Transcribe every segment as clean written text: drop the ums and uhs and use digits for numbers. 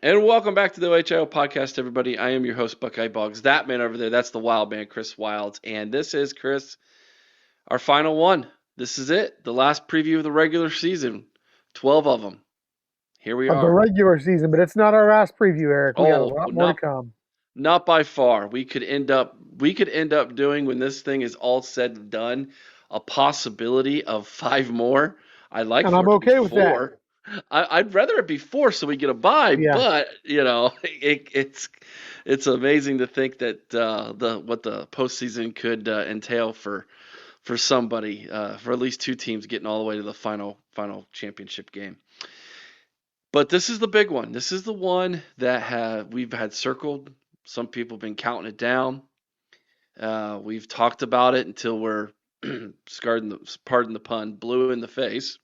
And welcome back to the OHIO podcast, everybody. I am your host, Buckeye Boggs. That man over there, that's the wild man, Chris Wilds. And this is, Chris, our final one. This is it. The last preview of the regular season. 12 of them. Here we Of the are. regular season, but it's not our last preview, Eric. We got a lot more to come. Not by far. We could end up doing, when this thing is all said and done, a possibility of 5 more. I'd like And for I'm it to okay be with 4. I'd rather it be 4 so we get a bye, Yeah. but it's amazing to think that what the postseason could entail for somebody, for at least 2 teams getting all the way to the final championship game. But this is the big one. This is the one that we've had circled. Some people have been counting it down. We've talked about it until we're pardon the pun, blue in the face.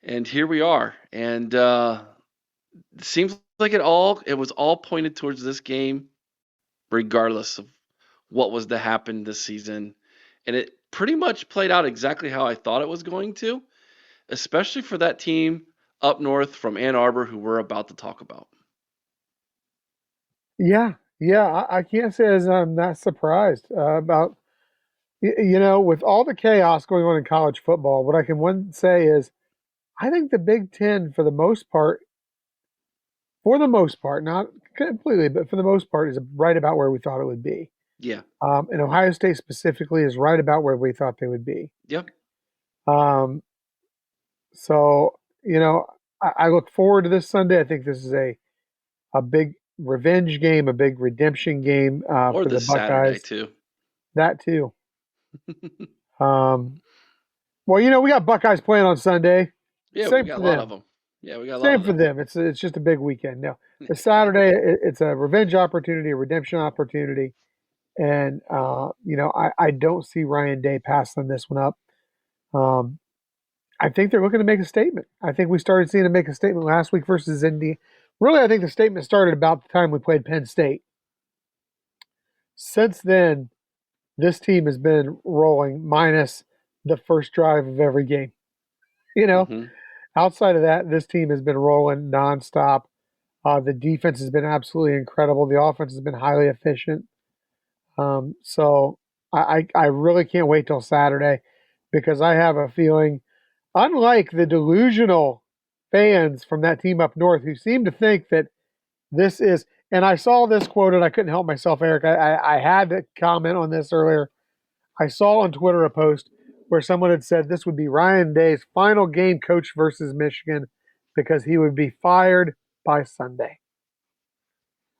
And here we are. And it seems like it was all pointed towards this game, regardless of what was to happen this season. And it pretty much played out exactly how I thought it was going to, especially for that team up north from Ann Arbor who we're about to talk about. Yeah. I can't say as I'm not surprised about, with all the chaos going on in college football, what I can say is I think the Big Ten, for the most part, not completely, but for the most part, is right about where we thought it would be. Yeah. And Ohio State specifically is right about where we thought they would be. Yep. So, I look forward to this Sunday. I think this is a big revenge game, a big redemption game Or for the this Saturday Buckeyes. too. That too. Well, we got Buckeyes playing on Sunday. Yeah, Same we got for a lot them. of them. Yeah, we got a lot Same of for them. them. It's just a big weekend. No, the Saturday it's a revenge opportunity, a redemption opportunity, and I don't see Ryan Day passing this one up. I think they're looking to make a statement. I think we started seeing them make a statement last week versus Indy. Really, I think the statement started about the time we played Penn State. Since then, this team has been rolling minus the first drive of every game. Mm-hmm. Outside of that, this team has been rolling nonstop. The defense has been absolutely incredible. The offense has been highly efficient. So I really can't wait till Saturday because I have a feeling, unlike the delusional fans from that team up north who seem to think that this is, and I saw this quoted, I couldn't help myself, Eric. I had to comment on this earlier. I saw on Twitter a post where someone had said this would be Ryan Day's final game coach versus Michigan because he would be fired by Sunday.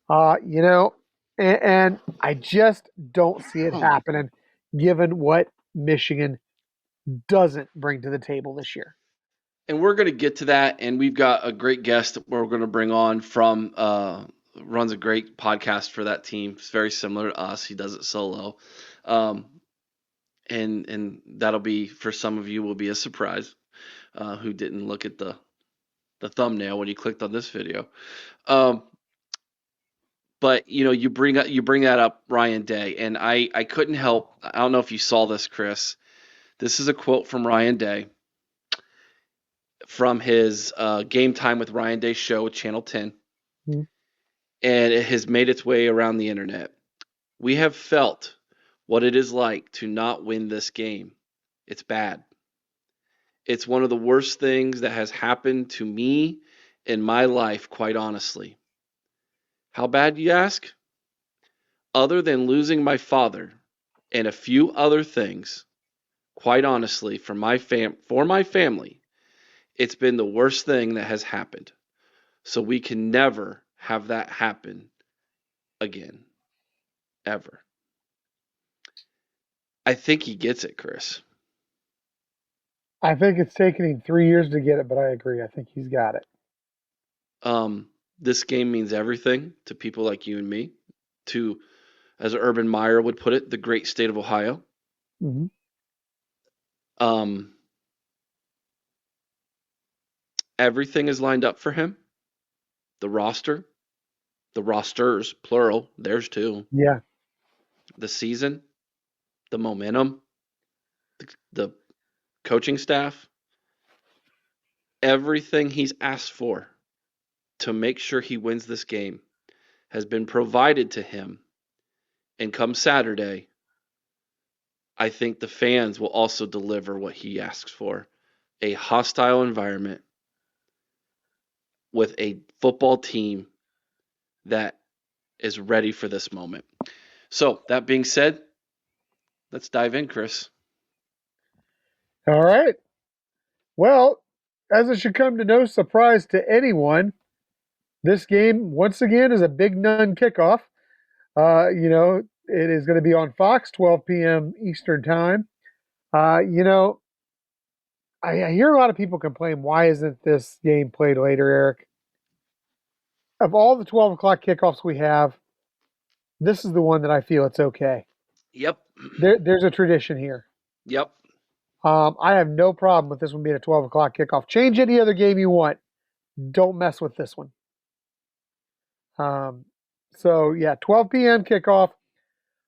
And I just don't see it happening given what Michigan doesn't bring to the table this year. And we're going to get to that, and we've got a great guest that we're going to bring on from runs a great podcast for that team. It's very similar to us. He does it solo, and that'll be, for some of you, will be a surprise who didn't look at the thumbnail when you clicked on this video. But you bring that up, Ryan Day, and I couldn't help. I don't know if you saw this, Chris. This is a quote from Ryan Day from his Game Time with Ryan Day show with Channel 10. Mm-hmm. And it has made its way around the internet. We have felt what it is like to not win this game. It's bad. It's one of the worst things that has happened to me in my life, quite honestly. How bad, you ask? Other than losing my father and a few other things, quite honestly, for my family, it's been the worst thing that has happened. So we can never have that happen again. Ever. I think he gets it, Chris. I think it's taken him 3 years to get it, but I agree. I think he's got it. This game means everything to people like you and me, to, as Urban Meyer would put it, the great state of Ohio. Mm-hmm. Everything is lined up for him. The roster, the rosters, plural, there's 2. Yeah. The season, the momentum, the coaching staff, everything he's asked for to make sure he wins this game has been provided to him. And come Saturday, I think the fans will also deliver what he asks for, a hostile environment with a football team that is ready for this moment. So, that being said, let's dive in, Chris. All right. Well, as it should come to no surprise to anyone, this game, once again, is a Big Nun kickoff. It is going to be on Fox, 12 p.m. Eastern Time. Uh, you know, I hear a lot of people complain, why isn't this game played later, Eric? Of all the 12 o'clock kickoffs we have, this is the one that I feel it's okay. Yep. There's a tradition here. Yep. I have no problem with this one being a 12 o'clock kickoff. Change any other game you want. Don't mess with this one. Um, so, yeah, 12 p.m. kickoff.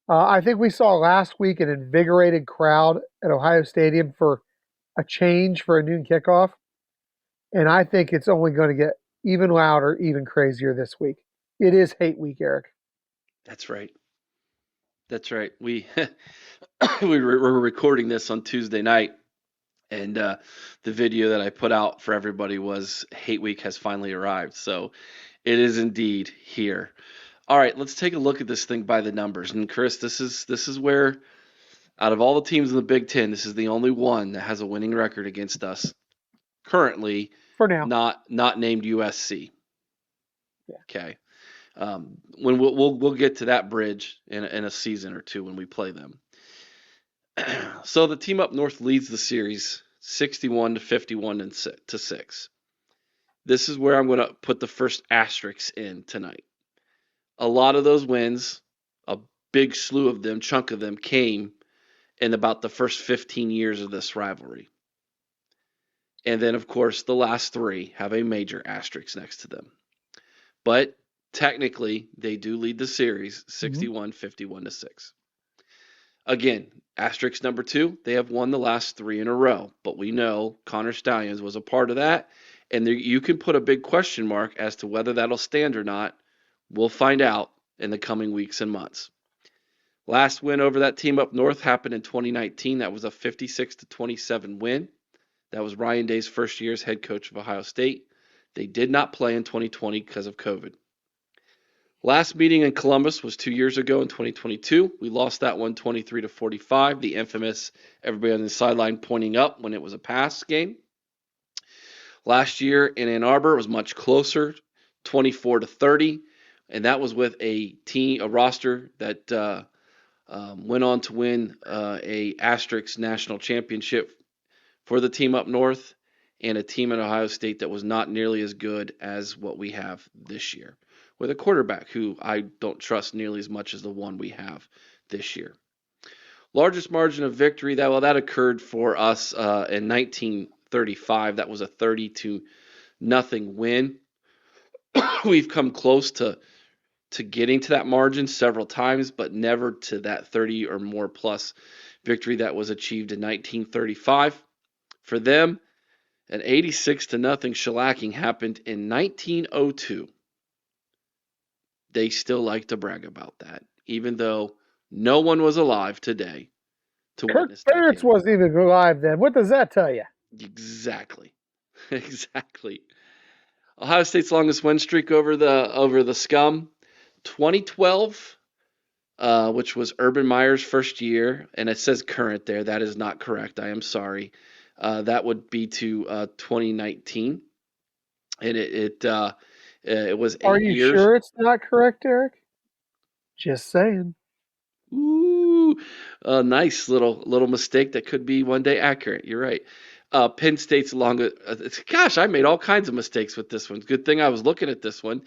I think we saw last week an invigorated crowd at Ohio Stadium for a change for a noon kickoff. And I think it's only going to get even louder, even crazier this week. It is hate week, Eric. That's right. That's right. We were recording this on Tuesday night, and the video that I put out for everybody was Hate Week has finally arrived. So it is indeed here. All right, let's take a look at this thing by the numbers. And Chris, this is where, out of all the teams in the Big Ten, this is the only one that has a winning record against us currently. For now, not named USC. Yeah. Okay. When we'll get to that bridge in a season or two when we play them. So the team up north leads the series 61-51 to 6. This is where I'm going to put the first asterisks in tonight. A lot of those wins, a big slew of them, chunk of them, came in about the first 15 years of this rivalry. And then, of course, the last 3 have a major asterisk next to them. But technically, they do lead the series 61-51 to 6. Again, asterisk number 2, they have won the last 3 in a row. But we know Connor Stallions was a part of that. And you can put a big question mark as to whether that'll stand or not. We'll find out in the coming weeks and months. Last win over that team up north happened in 2019. That was a 56-27 win. That was Ryan Day's first year as head coach of Ohio State. They did not play in 2020 because of COVID. Last meeting in Columbus was 2 years ago in 2022. We lost that one 23-45. The infamous everybody on the sideline pointing up when it was a pass game. Last year in Ann Arbor, it was much closer, 24-30, and that was with a roster that went on to win a asterisk national championship for the team up north, and a team in Ohio State that was not nearly as good as what we have this year, with a quarterback who I don't trust nearly as much as the one we have this year. Largest margin of victory, that occurred for us in 1935. That was a 30-0 win. We've come close to getting to that margin several times, but never to that 30 or more plus victory that was achieved in 1935. For them, an 86-0 shellacking happened in 1902. They still like to brag about that, even though no one was alive today to Kirk witness that Ferentz game. wasn't even alive then. What does that tell you? Exactly. Exactly. Ohio State's longest win streak over the Scum, 2012, which was Urban Meyer's first year, and it says current there. That is not correct. I am sorry. That would be to 2019, and it was 8 years. Are you sure it's not correct, Eric? Just saying. Ooh, a nice little mistake that could be one day accurate. You're right. Penn State's longest. Gosh, I made all kinds of mistakes with this one. Good thing I was looking at this one.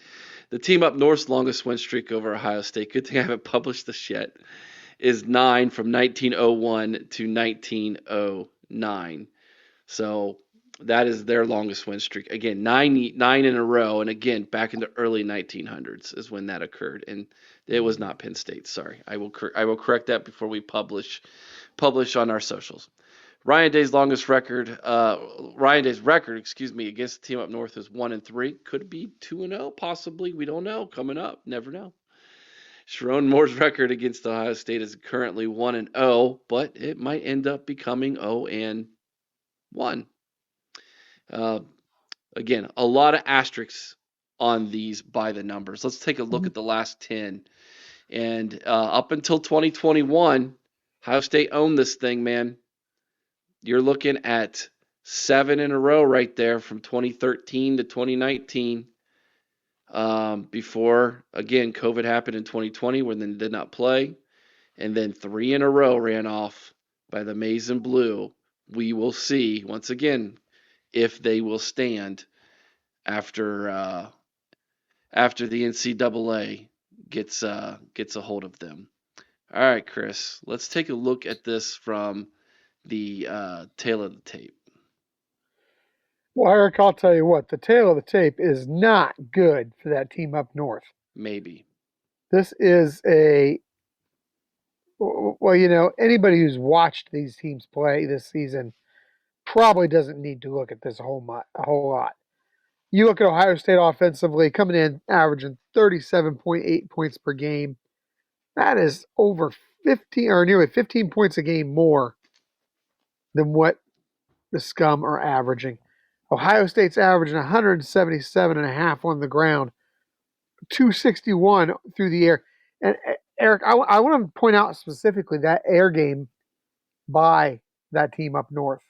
The team up north's longest win streak over Ohio State. Good thing I haven't published this yet. Is 9 from 1901 to 1909. So that is their longest win streak. Again, nine in a row, and again back in the early 1900s is when that occurred, and it was not Penn State. Sorry, I will correct that before we publish on our socials. Ryan Day's longest record, Ryan Day's record, against the team up north is 1-3. Could be 2-0, possibly. We don't know. Coming up, never know. Sharon Moore's record against Ohio State is currently 1-0, but it might end up becoming 0-1. Uh, Again, a lot of asterisks on these by the numbers. Let's take a look at the last 10. And up until 2021, Ohio State owned this thing, man. You're looking at 7 in a row right there from 2013 to 2019. Before, again, COVID happened in 2020 when they did not play. And then 3 in a row ran off by the Maize and Blue. We will see, once again, if they will stand after the NCAA gets a hold of them. All right, Chris, let's take a look at this from the tail of the tape. Well, Eric, I'll tell you what, the tail of the tape is not good for that team up north. Maybe. This is anybody who's watched these teams play this season probably doesn't need to look at this a whole lot. You look at Ohio State offensively, coming in averaging 37.8 points per game. That is over 15 or nearly 15 points a game more than what the scum are averaging. Ohio State's averaging 177.5 on the ground, 261 through the air. And Eric, I want to point out specifically that air game by that team up north.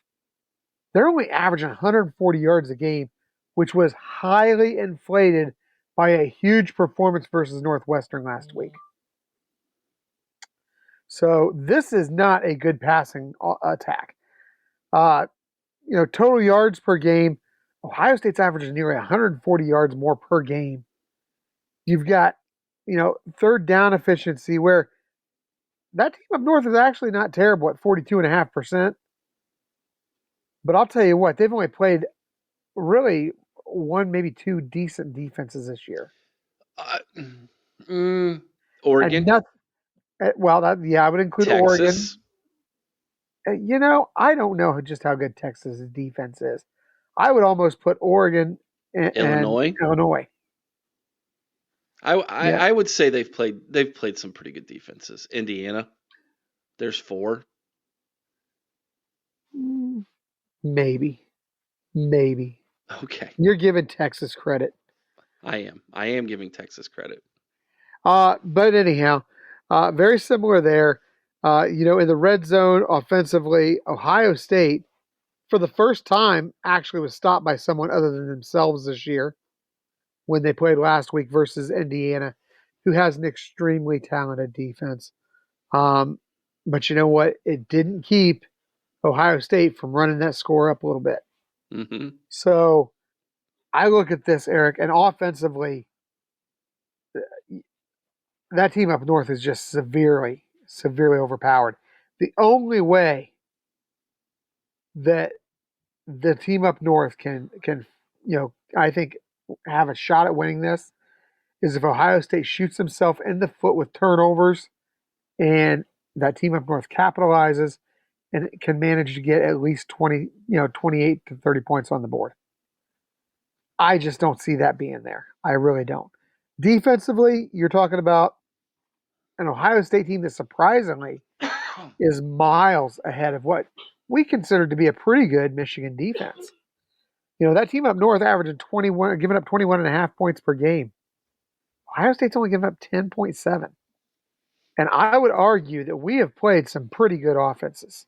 They're only averaging 140 yards a game, which was highly inflated by a huge performance versus Northwestern last week. So this is not a good passing attack. Total yards per game, Ohio State's averaging nearly 140 yards more per game. You've got, third down efficiency where that team up north is actually not terrible at 42.5%. But I'll tell you what, they've only played really one, maybe two decent defenses this year. Oregon? I would include Texas. Oregon. I don't know just how good Texas' defense is. I would almost put Oregon and Illinois. I would say they've played some pretty good defenses. Indiana, there's 4. Maybe. Okay. You're giving Texas credit. I am giving Texas credit. But anyhow, very similar there. In the red zone offensively, Ohio State, for the first time, actually was stopped by someone other than themselves this year when they played last week versus Indiana, who has an extremely talented defense. But you know what? It didn't keep Ohio State from running that score up a little bit. Mm-hmm. So I look at this, Eric, and offensively, that team up north is just severely overpowered. The only way that the team up north can I think have a shot at winning this is if Ohio State shoots himself in the foot with turnovers and that team up north capitalizes and can manage to get at least 28 to 30 points on the board. I just don't see that being there. I really don't. Defensively, you're talking about an Ohio State team that surprisingly is miles ahead of what we consider to be a pretty good Michigan defense. That team up north averaging 21, giving up 21.5 points per game. Ohio State's only giving up 10.7. And I would argue that we have played some pretty good offenses.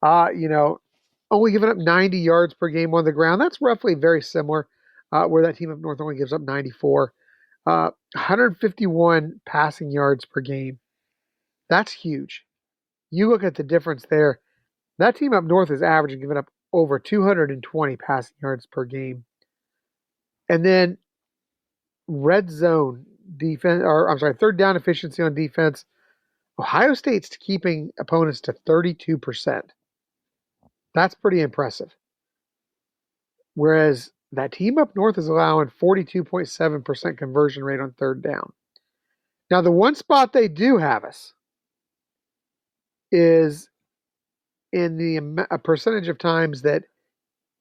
Only giving up 90 yards per game on the ground. That's roughly very similar where that team up north only gives up 94. 151 passing yards per game. That's huge. You look at the difference there. That team up north is averaging giving up over 220 passing yards per game. And then red zone defense, third down efficiency on defense. Ohio State's keeping opponents to 32%. That's pretty impressive. Whereas that team up north is allowing 42.7% conversion rate on third down. Now, the one spot they do have us is in the a percentage of times that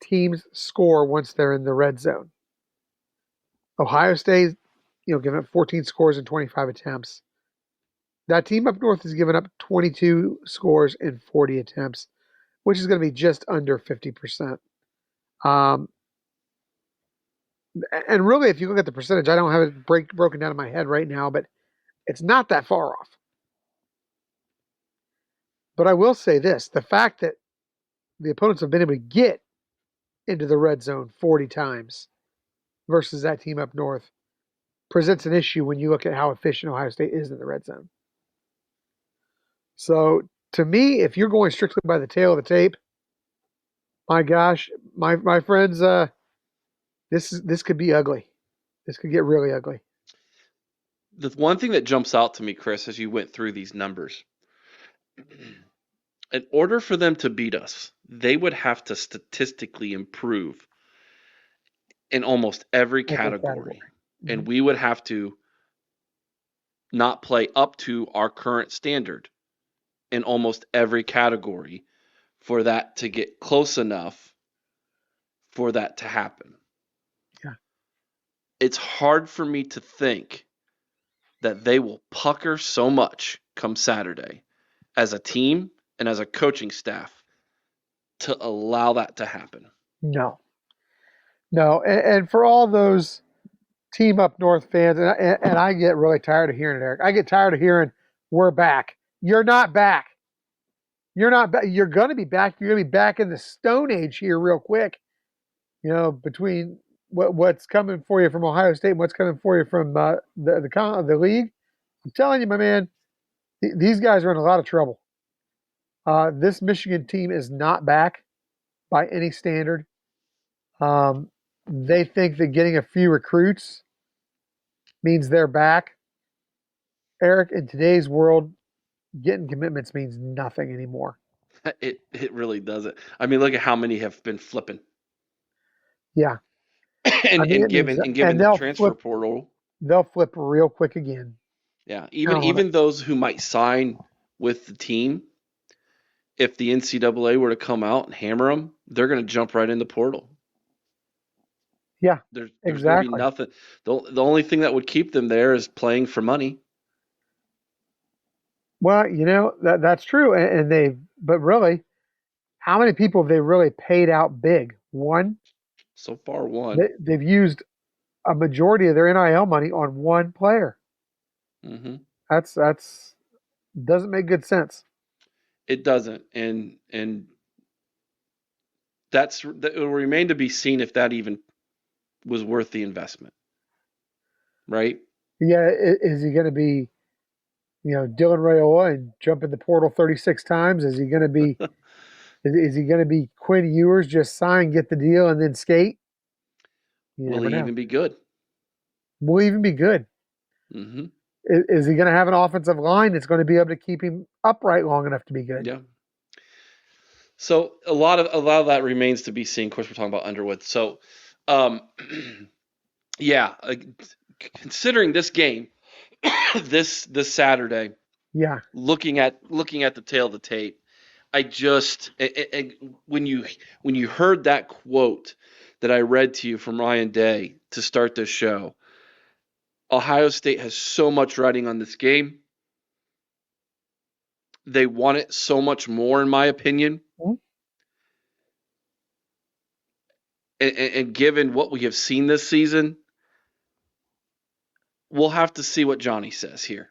teams score once they're in the red zone. Ohio State, giving up 14 scores in 25 attempts. That team up north has given up 22 scores in 40 attempts, which is going to be just under 50%. And really, if you look at the percentage, I don't have it broken down in my head right now, but it's not that far off. But I will say this, the fact that the opponents have been able to get into the red zone 40 times versus that team up north presents an issue when you look at how efficient Ohio State is in the red zone. So to me, if you're going strictly by the tail of the tape, my gosh, my friends, this could be ugly. This could get really ugly. The one thing that jumps out to me, Chris, as you went through these numbers, in order for them to beat us, they would have to statistically improve in almost every category. And Mm-hmm. we would have to not play up to our current standard in almost every category for that to get close enough for that to happen. Yeah. It's hard for me to think that they will pucker so much come Saturday as a team and as a coaching staff to allow that to happen. No. And for all those team up north fans, and I get really tired of hearing it, Eric. I get tired of hearing we're back. You're not back. You're not back. You're going to be back. You're going to be back in the Stone Age here real quick. Between what's coming for you from Ohio State and what's coming for you from the league. I'm telling you, my man, these guys are in a lot of trouble. This Michigan team is not back by any standard. They think that getting a few recruits means they're back. Eric, in today's world, getting commitments means nothing anymore. It really doesn't. I mean, look at how many have been flipping. Yeah. and given the transfer portal. They'll flip real quick again. Yeah, even those who might sign with the team, if the NCAA were to come out and hammer them, they're going to jump right in the portal. Yeah, there's exactly. Going to be nothing. The only thing that would keep them there is playing for money. Well, that's true, but really, how many people have they really paid out big? One. So far, one. They've used a majority of their NIL money on one player. Mm-hmm. That's doesn't make good sense. It doesn't, and that will remain to be seen if that even was worth the investment, right? Yeah, is he going to be, Dylan Raiola and jump in the portal 36 times? Is he going to be, is he going to be Quinn Ewers, just sign, get the deal, and then skate? Will he even be good? Will he even be good? Mm-hmm. Is he going to have an offensive line that's going to be able to keep him upright long enough to be good? Yeah. So a lot of that remains to be seen. Of course, we're talking about Underwood. So, yeah, considering this game, this Saturday. Yeah. Looking at the tail of the tape, I just when you heard that quote that I read to you from Ryan Day to start this show, Ohio State has so much riding on this game. They want it so much more, in my opinion. Mm-hmm. And given what we have seen this season, we'll have to see what Johnny says here.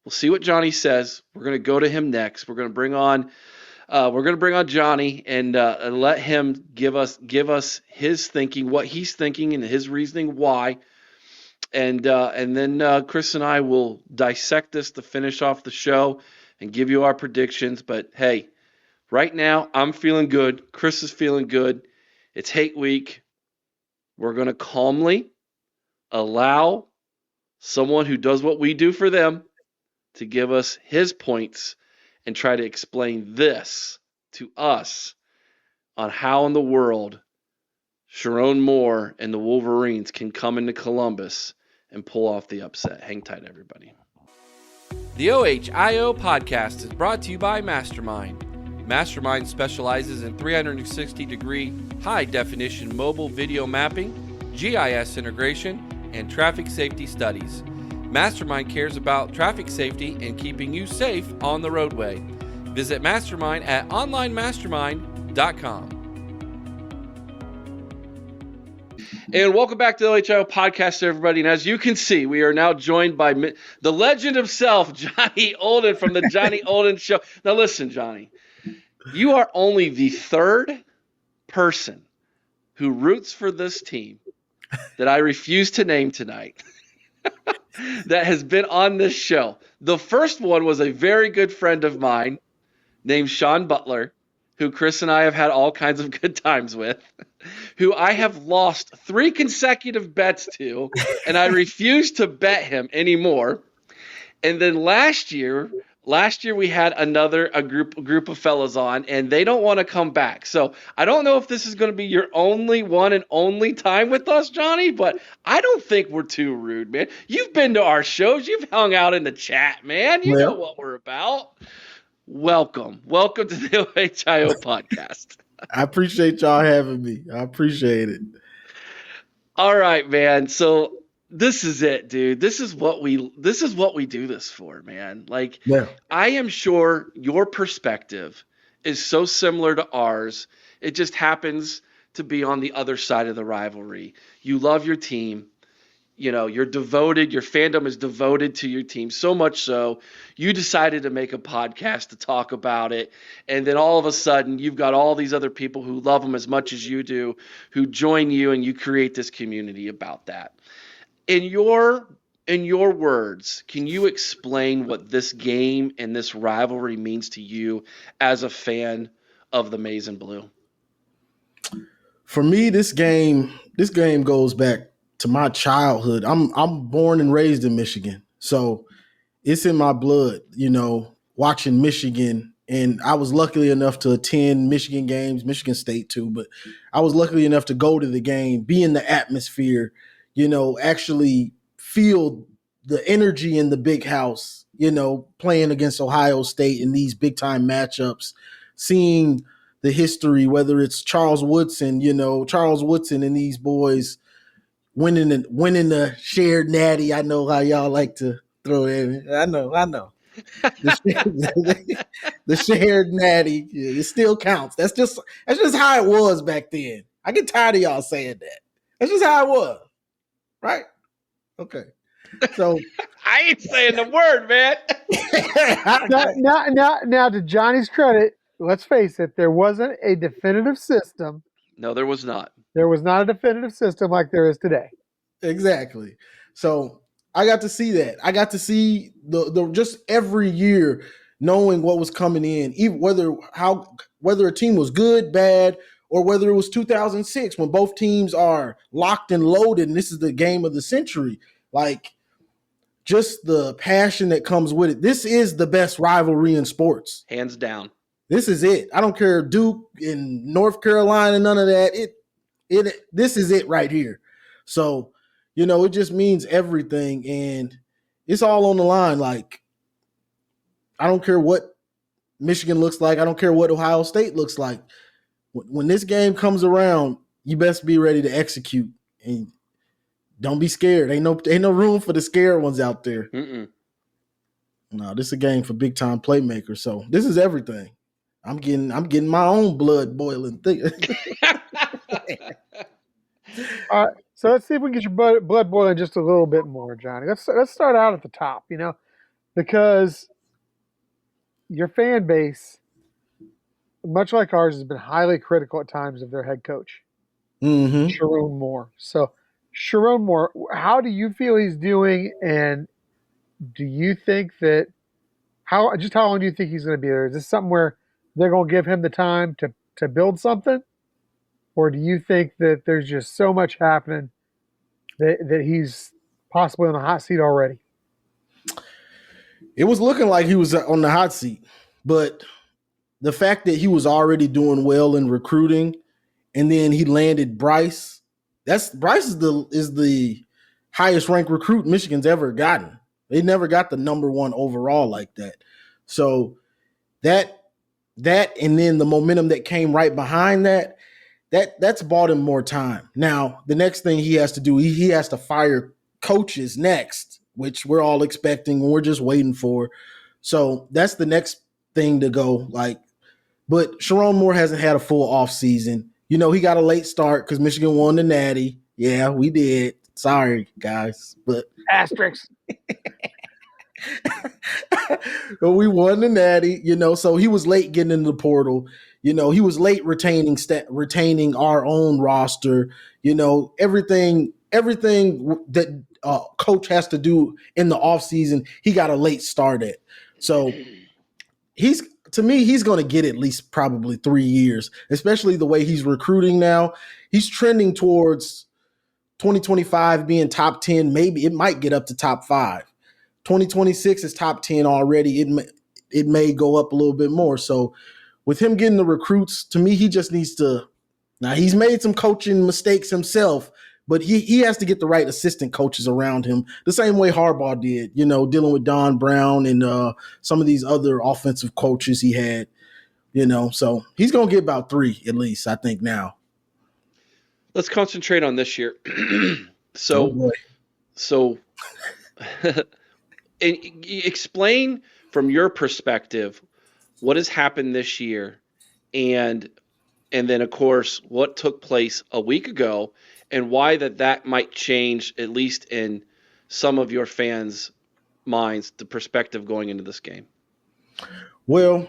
We'll see what Johnny says. We're going to go to him next. We're going to bring on Johnny and let him give us his thinking, what he's thinking, and his reasoning why. And then Chris and I will dissect this to finish off the show and give you our predictions. But hey, right now I'm feeling good. Chris is feeling good. It's hate week. We're going to calmly allow someone who does what we do for them to give us his points and try to explain this to us on how in the world Sharon Moore and the Wolverines can come into Columbus and pull off the upset. Hang tight, everybody. The OHIO podcast is brought to you by Mastermind. Mastermind specializes in 360-degree high-definition mobile video mapping, GIS integration, and traffic safety studies. Mastermind cares about traffic safety and keeping you safe on the roadway. Visit Mastermind at onlinemastermind.com. And welcome back to the OHIO podcast, everybody. And as you can see, we are now joined by the legend himself, Johnny Olden from the Johnny Olden Show. Now listen, Johnny, you are only the third person who roots for this team that I refuse to name tonight that has been on this show. The first one was a very good friend of mine named Sean Butler, who Chris and I have had all kinds of good times with, who I have lost 3 consecutive bets to, and I refuse to bet him anymore. And then last year we had a group of fellas on, and they don't want to come back. So I don't know if this is going to be your only one and only time with us, Johnny, but I don't think we're too rude, man. You've been to our shows. You've hung out in the chat, man. You know what we're about. Welcome to the OHIO podcast. I appreciate y'all having me. I appreciate it. All right, man. So this is it, dude. This is what we do this for, man. Like, yeah. I am sure your perspective is so similar to ours. It just happens to be on the other side of the rivalry. You love your team. You know, you're devoted, your fandom is devoted to your team, so much so you decided to make a podcast to talk about it. And then all of a sudden you've got all these other people who love them as much as you do, who join you, and you create this community about that. In your words, can you explain what this game and this rivalry means to you as a fan of the Maize and Blue? For me, this game goes back to my childhood. I'm born and raised in Michigan, so it's in my blood, you know, watching Michigan. And I was lucky enough to attend Michigan games, Michigan State too, but I was lucky enough to go to the game, be in the atmosphere, you know, actually feel the energy in the big house, you know, playing against Ohio State in these big time matchups, seeing the history, whether it's Charles Woodson and these boys winning the shared natty. I know how y'all like to throw it in. I know. The shared natty, it still counts. That's just how it was back then. I get tired of y'all saying that. That's just how it was. Right? Okay. So I ain't saying the word, man. now to Johnny's credit, let's face it, there wasn't a definitive system. No, there was not. There was not a definitive system like there is today. Exactly. So I got to see that. I got to see the just every year knowing what was coming in, even whether a team was good, bad, or whether it was 2006 when both teams are locked and loaded and this is the game of the century. Like, just the passion that comes with it. This is the best rivalry in sports. Hands down. This is it. I don't care Duke in North Carolina, none of that. This is it right here. So, you know, it just means everything, and it's all on the line. Like, I don't care what Michigan looks like. I don't care what Ohio State looks like. When this game comes around, you best be ready to execute, and don't be scared. Ain't no room for the scared ones out there. Mm-mm. No, this is a game for big time playmakers. So this is everything. I'm getting my own blood boiling. All right, so let's see if we can get your blood boiling just a little bit more, Johnny. Let's start out at the top, you know, because your fan base, much like ours, has been highly critical at times of their head coach, Sharon Moore. So, Sharon Moore, how do you feel he's doing, and do you think that how long do you think he's going to be there? Is this something where they're going to give him the time to build something, or do you think that there's just so much happening that he's possibly on the hot seat already? It was looking like he was on the hot seat, but the fact that he was already doing well in recruiting, and then he landed Bryce. Bryce is the highest ranked recruit Michigan's ever gotten. They never got the number one overall like that. So that that and then the momentum that came right behind that's bought him more time. Now, the next thing he has to do, he has to fire coaches next, which we're all expecting and we're just waiting for. So that's the next thing to go. But Sharon Moore hasn't had a full off season. He got a late start because Michigan won the Natty. Yeah, we did. Sorry, guys, but Asterisks. but we won the Natty. So he was late getting into the portal. He was late retaining our own roster. Everything that coach has to do in the offseason, he got a late start at. So he's going to get at least probably 3 years, especially the way he's recruiting now. He's trending towards 2025 being top 10. Maybe it might get up to top 5. 2026 is top 10 already. It may go up a little bit more. So with him getting the recruits, to me, he just needs to. Now he's made some coaching mistakes himself, but he has to get the right assistant coaches around him, the same way Harbaugh did. Dealing with Don Brown and some of these other offensive coaches he had. So he's gonna get about 3 at least, I think now. Let's concentrate on this year. So and explain from your perspective what has happened this year, and then of course what took place a week ago, and why that might change, at least in some of your fans' minds, the perspective going into this game. Well,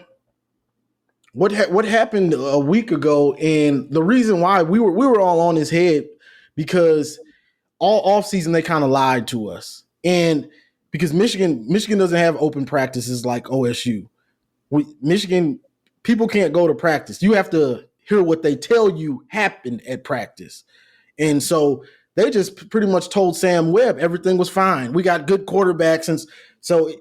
what happened a week ago, and the reason why we were all on his head, because all offseason they kind of lied to us, and because Michigan doesn't have open practices like OSU. Michigan, people can't go to practice. You have to hear what they tell you happened at practice. And so they just pretty much told Sam Webb everything was fine. We got good quarterbacks. And so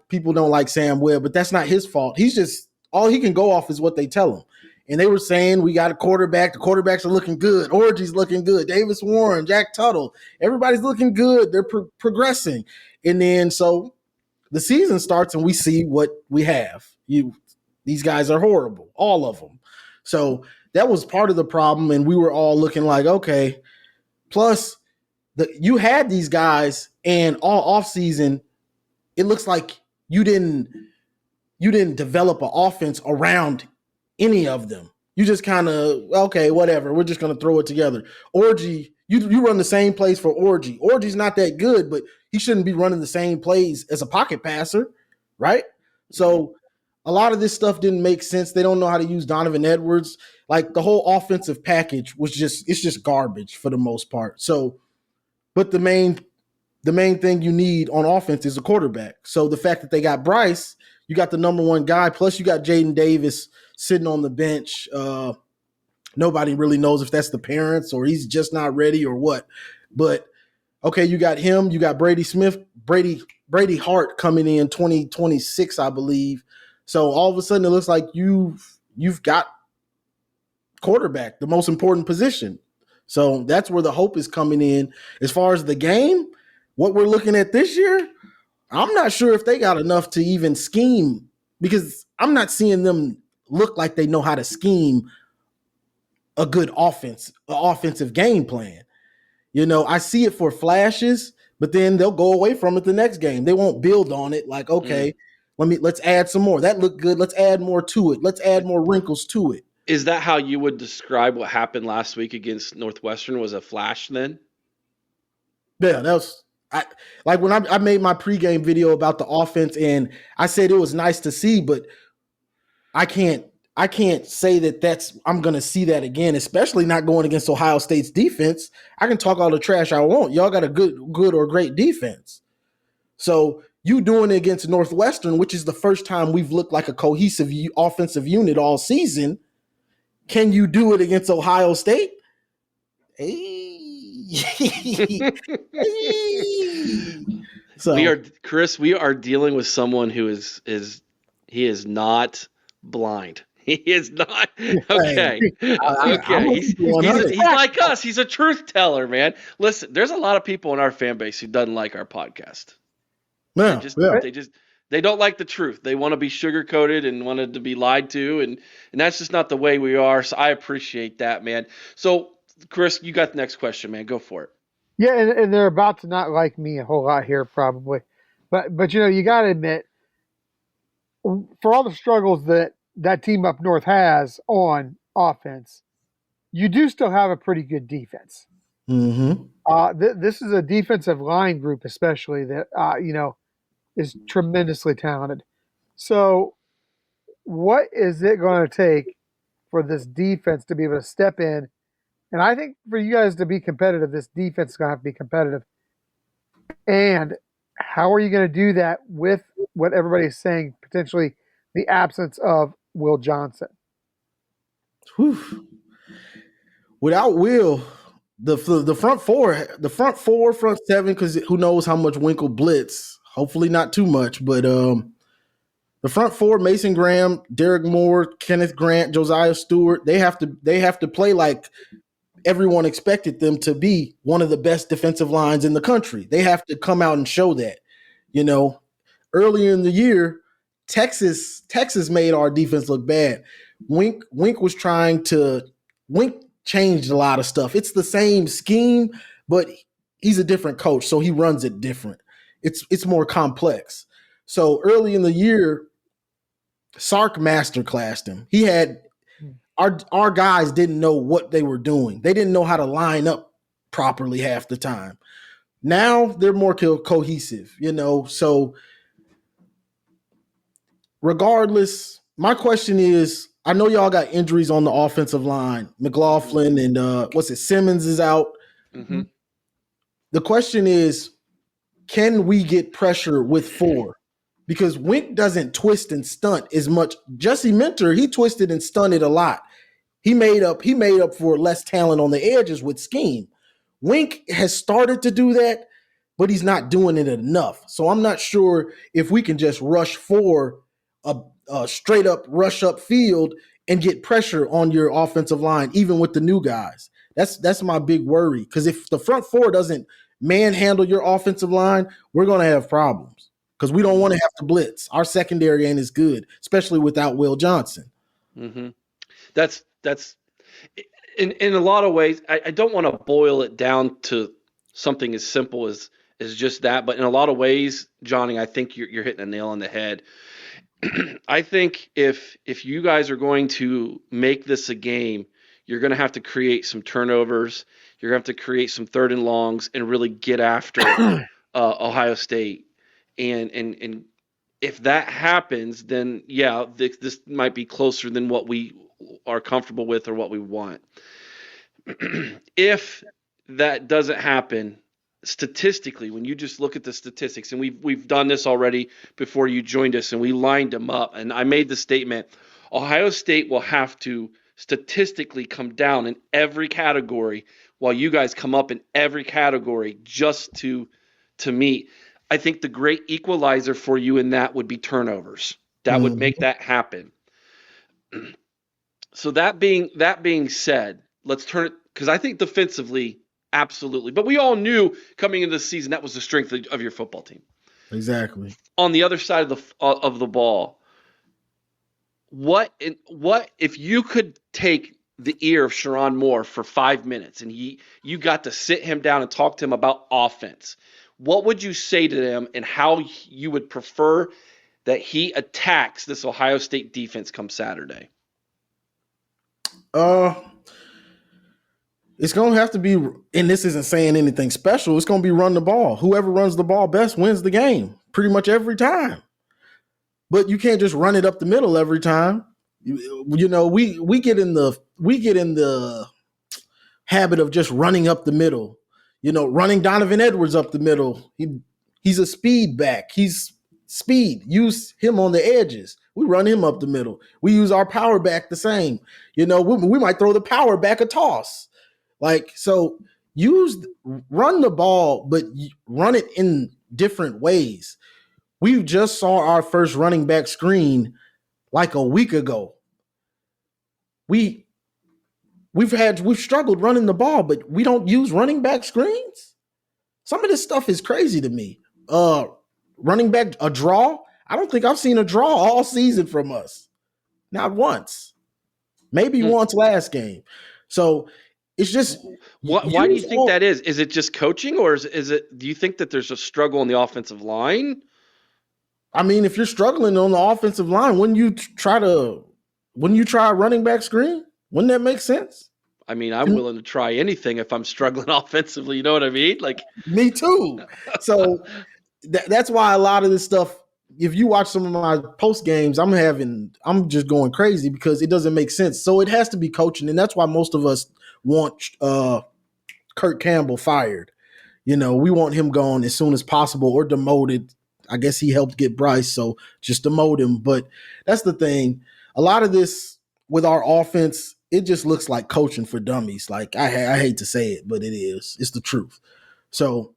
people don't like Sam Webb, but that's not his fault. He's just, all he can go off is what they tell him. And they were saying, we got a quarterback. The quarterbacks are looking good. Orgy's looking good. Davis Warren, Jack Tuttle. Everybody's looking good. They're progressing. And then so the season starts and we see what we have. These guys are horrible, all of them. So that was part of the problem. And we were all looking like, okay. Plus, you had these guys, and all offseason, it looks like you didn't develop an offense around any of them. You just kind of, okay, whatever. We're just going to throw it together. Orgy, you run the same plays for Orgy. Orgy's not that good, but he shouldn't be running the same plays as a pocket passer, right? So a lot of this stuff didn't make sense. They don't know how to use Donovan Edwards. Like the whole offensive package it's just garbage for the most part. So, but the main thing you need on offense is a quarterback. So the fact that they got Bryce, you got the number one guy, plus you got Jaden Davis sitting on the bench. Nobody really knows if that's the parents or he's just not ready or what. But okay, you got him, you got Brady Hart coming in 2026, I believe. So all of a sudden it looks like you've got quarterback, the most important position. So that's where the hope is coming in. As far as the game, what we're looking at this year, I'm not sure if they got enough to even scheme, because I'm not seeing them look like they know how to scheme a good offensive game plan. I see it for flashes, but then they'll go away from it the next game. They won't build on it like, okay, let's add some more. That looked good. Let's add more to it. Let's add more wrinkles to it. Is that how you would describe what happened last week against Northwestern? Was a flash then? Yeah, that was when I made my pregame video about the offense, and I said it was nice to see, but I can't say that I'm going to see that again, especially not going against Ohio State's defense. I can talk all the trash I want. Y'all got a good or great defense. So you doing it against Northwestern, which is the first time we've looked like a cohesive offensive unit all season. Can you do it against Ohio State? So we are dealing with someone who is not blind. He is not. Okay. Okay. He's like us. He's a truth teller, man. Listen, there's a lot of people in our fan base who doesn't like our podcast. Yeah, They don't like the truth. They want to be sugar-coated and wanted to be lied to, and that's just not the way we are. So I appreciate that, man. So, Chris, you got the next question, man. Go for it. Yeah, and they're about to not like me a whole lot here, probably. But you got to admit, for all the struggles that team up north has on offense, you do still have a pretty good defense. Mm-hmm. This is a defensive line group, especially that is tremendously talented. So, what is it going to take for this defense to be able to step in? And I think for you guys to be competitive, this defense is going to have to be competitive. And how are you going to do that with what everybody's saying, potentially the absence of Will Johnson? Whew. Without Will, the front seven, because who knows how much Winkle blitz? Hopefully not too much, but the front four: Mason Graham, Derek Moore, Kenneth Grant, Josiah Stewart. They have to play like everyone expected them to be one of the best defensive lines in the country. They have to come out and show that. Earlier in the year, Texas made our defense look bad. Wink changed a lot of stuff. It's the same scheme, but he's a different coach, so he runs it different. It's more complex. So early in the year, Sark masterclassed him. He had our guys didn't know what they were doing. They didn't know how to line up properly half the time. Now they're more cohesive, So regardless, my question is, I know y'all got injuries on the offensive line. McLaughlin and Simmons is out. Mm-hmm. The question is, can we get pressure with four? Because Wink doesn't twist and stunt as much. Jesse Minter, he twisted and stunted a lot. He made up for less talent on the edges with scheme. Wink has started to do that, but he's not doing it enough. So I'm not sure if we can just rush for a straight up rush up field and get pressure on your offensive line, even with the new guys. That's my big worry. Because if the front four doesn't manhandle your offensive line, we're going to have problems. Because we don't want to have to blitz. Our secondary ain't as good, especially without Will Johnson. Mm-hmm. That's in a lot of ways. I don't want to boil it down to something as simple as just that, but in a lot of ways, Johnny, I think you're hitting a nail on the head. I think if you guys are going to make this a game, you're going to have to create some turnovers. You're going to have to create some third and longs and really get after Ohio State. And if that happens, then yeah, this might be closer than what we are comfortable with or what we want. If that doesn't happen, statistically, when you just look at the statistics, and we've done this already before you joined us, and we lined them up, and I made the statement, Ohio State will have to statistically come down in every category while you guys come up in every category just to meet. I think the great equalizer for you in that would be turnovers. That would make that happen. So that being said, let's turn it, because I think defensively, absolutely. But we all knew coming into the season that was the strength of your football team. Exactly. On the other side of the ball, what if you could take the ear of Sharon Moore for 5 minutes and you got to sit him down and talk to him about offense? What would you say to them, and how you would prefer that he attacks this Ohio State defense come Saturday? It's going to have to be, and this isn't saying anything special, it's going to be run the ball. Whoever runs the ball best wins the game pretty much every time. But you can't just run it up the middle every time. We get in the habit of just running up the middle. Running Donovan Edwards up the middle. He's a speed back. He's speed. Use him on the edges. We run him up the middle. We use our power back the same. We might throw the power back a toss. So run the ball, but run it in different ways. We just saw our first running back screen like a week ago. We've struggled running the ball, but we don't use running back screens. Some of this stuff is crazy to me. Running back a draw. I don't think I've seen a draw all season from us. Not once. Maybe once last game. So it's just why do you think that is? Is it just coaching, or is it? Do you think that there's a struggle on the offensive line? I mean, if you're struggling on the offensive line, wouldn't you try a running back screen? Wouldn't that make sense? I mean, I'm willing to try anything if I'm struggling offensively. You know what I mean? Like me too. So that's why a lot of this stuff. If you watch some of my post games, I'm just going crazy because it doesn't make sense. So it has to be coaching, and that's why most of us want Kurt Campbell fired. You know, we want him gone as soon as possible or demoted. I guess he helped get Bryce, so just demote him. But that's the thing. A lot of this with our offense, it just looks like coaching for dummies. Like I hate to say it, but it is. It's the truth. So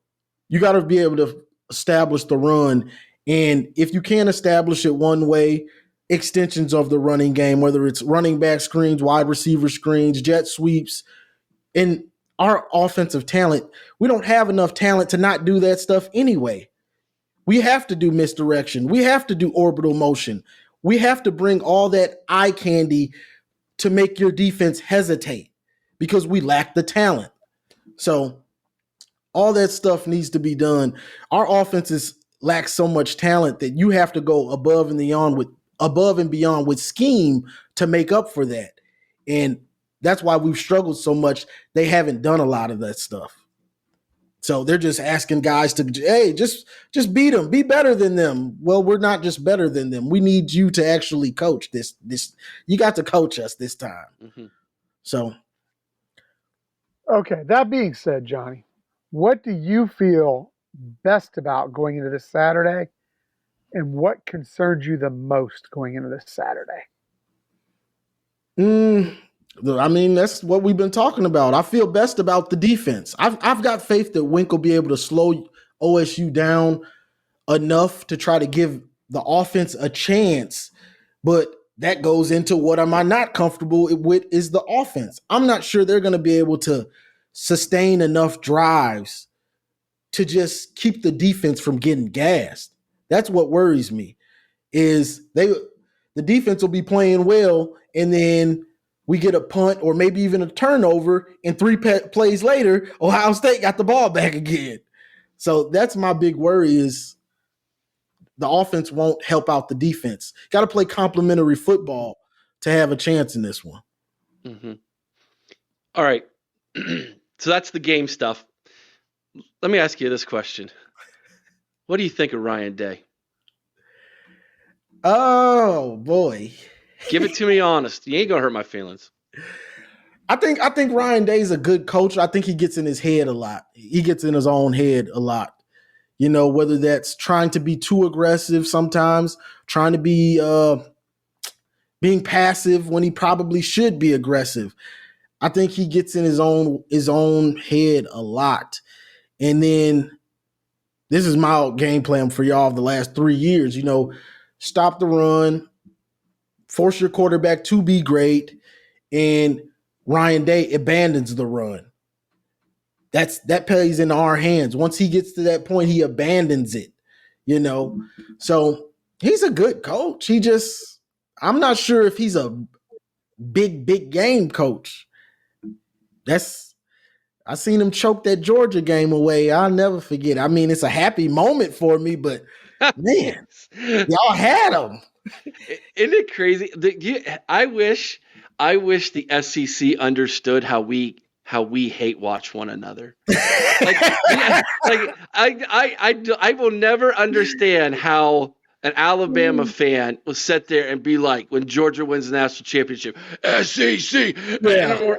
you got to be able to establish the run. And if you can't establish it one way, extensions of the running game, whether it's running back screens, wide receiver screens, jet sweeps, and our offensive talent, we don't have enough talent to not do that stuff anyway. We have to do misdirection. We have to do orbital motion. We have to bring all that eye candy to make your defense hesitate because we lack the talent. So all that stuff needs to be done. Our offenses lack so much talent that you have to go above and beyond with scheme to make up for that. And that's why we've struggled so much. They haven't done a lot of that stuff. So they're just asking guys to, hey, just beat them, be better than them. Well, we're not just better than them. We need you to actually coach this. You got to coach us this time. Mm-hmm. So. Okay. That being said, Johnny, what do you feel best about going into this Saturday, and what concerns you the most going into this Saturday? I mean, that's what we've been talking about. I feel best about the defense. I've got faith that Wink will be able to slow OSU down enough to try to give the offense a chance. But that goes into what am I not comfortable with is the offense. I'm not sure they're going to be able to sustain enough drives to just keep the defense from getting gassed. That's what worries me is the defense will be playing well, and then we get a punt or maybe even a turnover, and 3 plays later, Ohio State got the ball back again. So that's my big worry is the offense won't help out the defense. Got to play complementary football to have a chance in this one. Mm-hmm. All right. So that's the game stuff. Let me ask you this question. What do you think of Ryan Day? Oh, boy. Give it to me honest. You ain't going to hurt my feelings. I think Ryan Day's a good coach. I think he gets in his head a lot. He gets in his own head a lot. You know, whether that's trying to be too aggressive sometimes, trying to be being passive when he probably should be aggressive. I think he gets in his own head a lot. And then this is my game plan for y'all the last 3 years. You know, stop the run, force your quarterback to be great, and Ryan Day abandons the run. That plays in our hands. Once he gets to that point, he abandons it, you know. So he's a good coach. I'm not sure if he's a big game coach. I seen him choke that Georgia game away. I'll never forget. I mean, it's a happy moment for me, but man, y'all had him. Isn't it crazy? I wish the SEC understood how we hate watch one another. I will never understand how an Alabama fan will sit there and be like, when Georgia wins the national championship, SEC,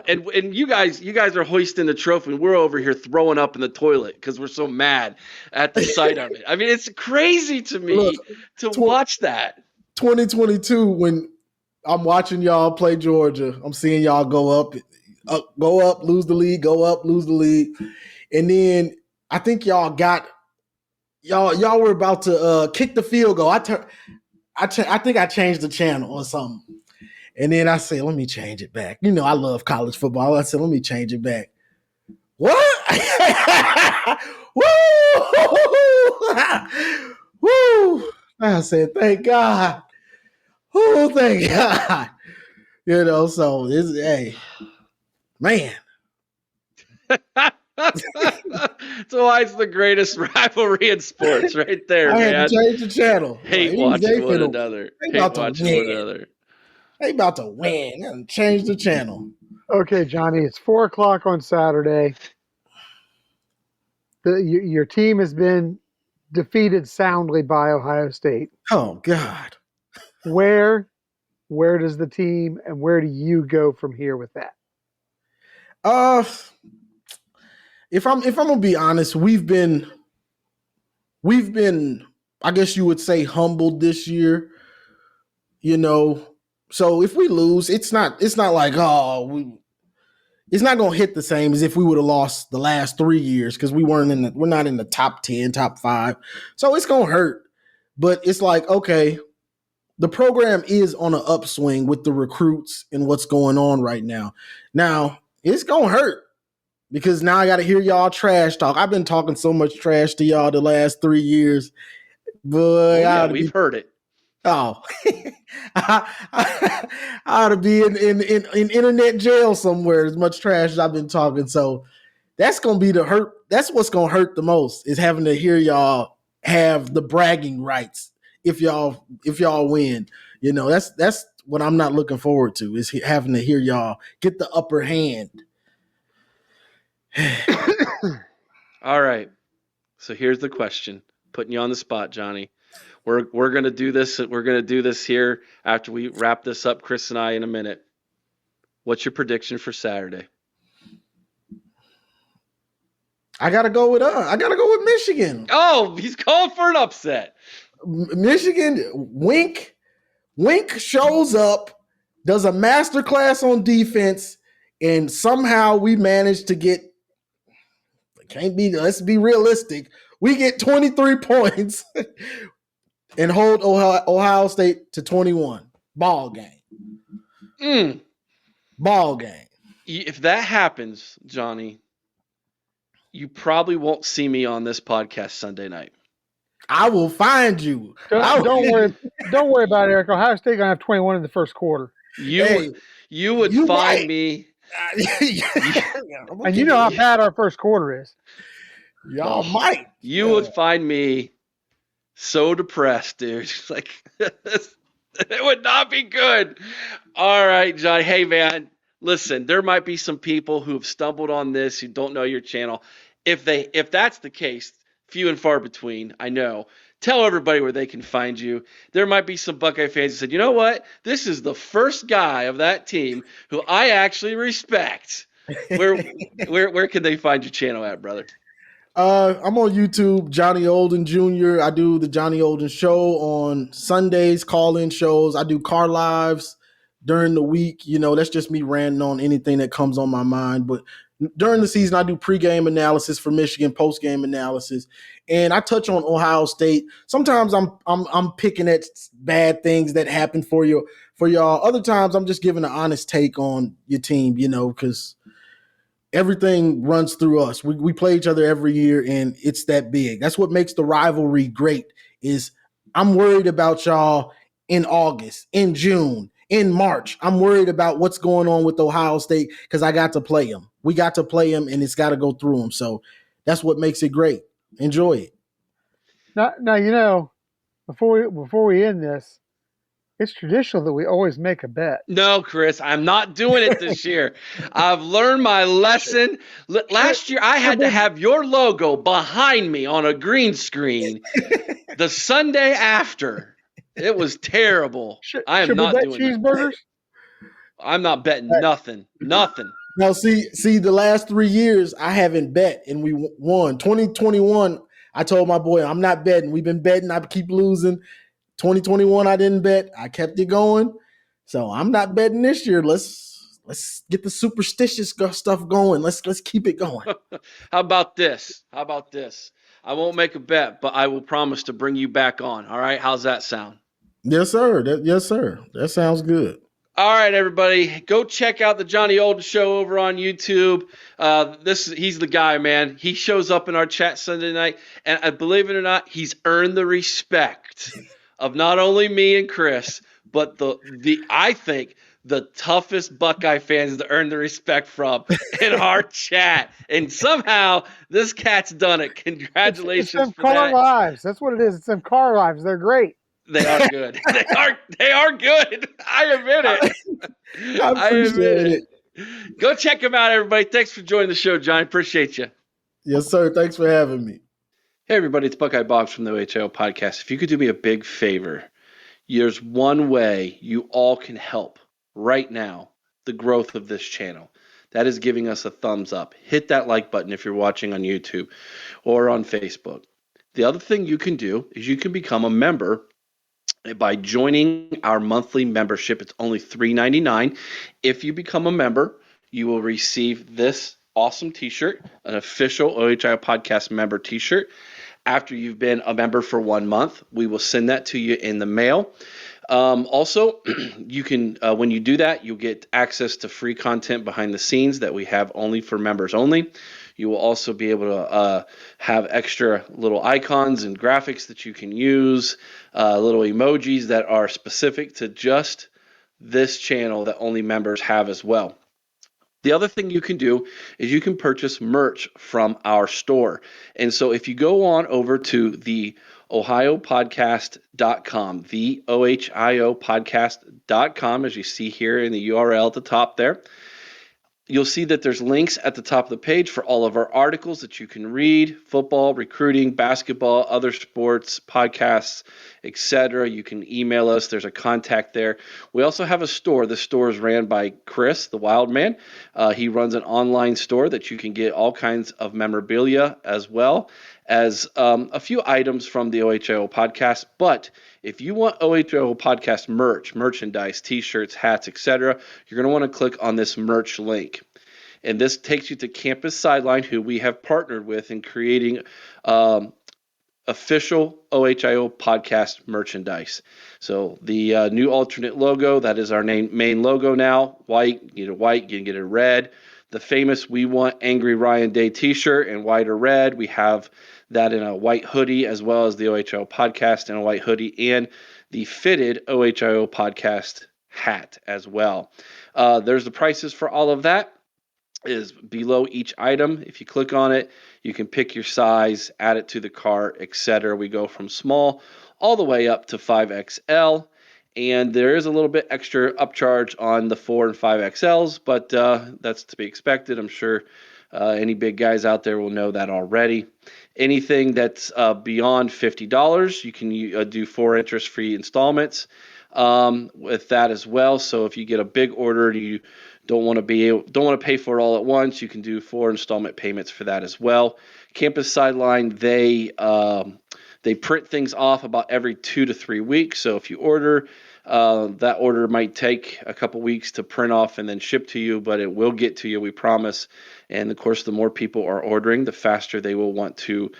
and you guys are hoisting the trophy, and we're over here throwing up in the toilet because we're so mad at the sight of it. I mean, it's crazy to me to watch that. 2022, when I'm watching y'all play Georgia, I'm seeing y'all go up, lose the lead, go up, lose the lead, and then I think y'all were about to kick the field goal. I think I changed the channel or something, and then I said, let me change it back. You know, I love college football. I said, let me change it back. What? Woo! Woo! I said, thank God. Oh, thank God. So it's, hey, man. So why it's the greatest rivalry in sports, right there, I had to man. change the channel. Like, Hate watching one another. they Hate about to watching one win. another. They about to win. And change the channel. Okay, Johnny, it's 4:00 on Saturday. Your team has been defeated soundly by Ohio State. Oh God. Where does the team and where do you go from here with that? If I'm gonna be honest, we've been, I guess you would say, humbled this year. So if we lose, it's not like, it's not gonna hit the same as if we would have lost the last 3 years, because we're not in the top 10, top 5. So it's gonna hurt. But it's like, okay, the program is on an upswing with the recruits and what's going on right now. Now, it's gonna hurt because now I got to hear y'all trash talk. I've been talking so much trash to y'all the last 3 years. But we've heard it. Oh, I ought to be in internet jail somewhere, as much trash as I've been talking. So that's going to be the hurt. That's what's going to hurt the most, is having to hear y'all have the bragging rights if y'all win. That's what I'm not looking forward to, is having to hear y'all get the upper hand. All right. So here's the question. Putting you on the spot, Johnny. We're gonna do this. We're gonna do this here after we wrap this up, Chris and I, in a minute. What's your prediction for Saturday? I gotta go with Michigan. Oh, he's calling for an upset. Michigan, Wink shows up, does a masterclass on defense, and somehow we manage to get. Let's be realistic. We get 23 points and hold Ohio State to 21. Ball game. Ball game. If that happens, Johnny, you probably won't see me on this podcast Sunday night. I will find you. Don't worry about it, Eric. Ohio State gonna have 21 in the first quarter. You would find me. And you know how bad our first quarter is. Y'all might. You would find me so depressed, dude. Like, it would not be good. All right, Johnny. Hey, man, listen, there might be some people who have stumbled on this who don't know your channel. If that's the case, few and far between, I know. Tell everybody where they can find you. There might be some Buckeye fans who said, you know what? This is the first guy of that team who I actually respect. Where can they find your channel at, brother? I'm on YouTube, Johnny Olden Jr. I do the Johnny Olden Show on Sundays, call-in shows. I do car lives during the week. That's just me ranting on anything that comes on my mind. But during the season, I do pregame analysis for Michigan, postgame analysis, and I touch on Ohio State. Sometimes I'm picking at bad things that happen for y'all. Other times, I'm just giving an honest take on your team. Because everything runs through us. We play each other every year, and it's that big. That's what makes the rivalry great. Is I'm worried about y'all in August, in June, in March. I'm worried about what's going on with Ohio State because I got to play them. We got to play them, and it's got to go through them. So that's what makes it great. Enjoy it. Now, before we end this, it's traditional that we always make a bet. No, Chris, I'm not doing it this year. I've learned my lesson. Last year, I had to have your logo behind me on a green screen the Sunday after. It was terrible. I am not doing cheeseburgers. I'm not betting nothing. Nothing. Now, see, the last 3 years, I haven't bet, and we won. 2021, I told my boy, I'm not betting. We've been betting. I keep losing. 2021, I didn't bet. I kept it going. So I'm not betting this year. Let's get the superstitious stuff going. Let's keep it going. How about this? I won't make a bet, but I will promise to bring you back on. All right? How's that sound? Yes, sir. Yes, sir. That sounds good. All right, everybody, go check out the Johnny Olden Show over on YouTube. He's the guy, man. He shows up in our chat Sunday night, and believe it or not, he's earned the respect of not only me and Chris, but I think the toughest Buckeye fans to earn the respect from in our chat. And somehow this cat's done it. It's Congratulations them for car that. lives. That's what it is. It's them car lives. They're great. They are good. They are good. I admit it. I I admit appreciate it. Go check them out, everybody. Thanks for joining the show, John. Appreciate you. Yes, sir. Thanks for having me. Hey, everybody. It's Buckeye Boggs from the OHIO podcast. If you could do me a big favor, there's one way you all can help right now the growth of this channel. That is giving us a thumbs up. Hit that like button if you're watching on YouTube or on Facebook. The other thing you can do is you can become a member by joining our monthly membership. It's only $3.99. If you become a member, you will receive this awesome t-shirt, an official OHIO podcast member t-shirt. After you've been a member for 1 month, we will send that to you in the mail. Also, you can, when you do that, you'll get access to free content behind the scenes that we have only for members only. You will also be able to have extra little icons and graphics that you can use, little emojis that are specific to just this channel that only members have as well. The other thing you can do is you can purchase merch from our store. And so if you go on over to the ohiopodcast.com, the ohiopodcast.com, as you see here in the URL at the top there, you'll see that there's links at the top of the page for all of our articles that you can read: football, recruiting, basketball, other sports, podcasts, etc. You can email us. There's a contact there. We also have a store. The store is ran by Chris, the Wild Man. He runs an online store that you can get all kinds of memorabilia as well as a few items from the OHIO podcast. But if you want OHIO podcast merchandise, t-shirts, hats, etc., you're going to want to click on this merch link. And this takes you to Campus Sideline, who we have partnered with in creating official OHIO podcast merchandise. So the new alternate logo, that is our main logo now. White, you get a white, you can get a red. The famous We Want Angry Ryan Day t-shirt in white or red. We have that in a white hoodie, as well as the OHIO podcast in a white hoodie, and the fitted OHIO podcast hat as well. There's the prices for all of that is below each item. If you click on it, you can pick your size, add it to the cart, etc. We go from small all the way up to 5XL. And there is a little bit extra upcharge on the 4 and 5XLs, but that's to be expected. I'm sure any big guys out there will know that already. Anything that's beyond $50, you can do 4 interest-free installments with that as well. So if you get a big order and you don't want to pay for it all at once, you can do 4 installment payments for that as well. Campus Sideline, they print things off about every 2 to 3 weeks. So if you order, that order might take a couple weeks to print off and then ship to you, but it will get to you, we promise. And of course, the more people are ordering, the faster they will want to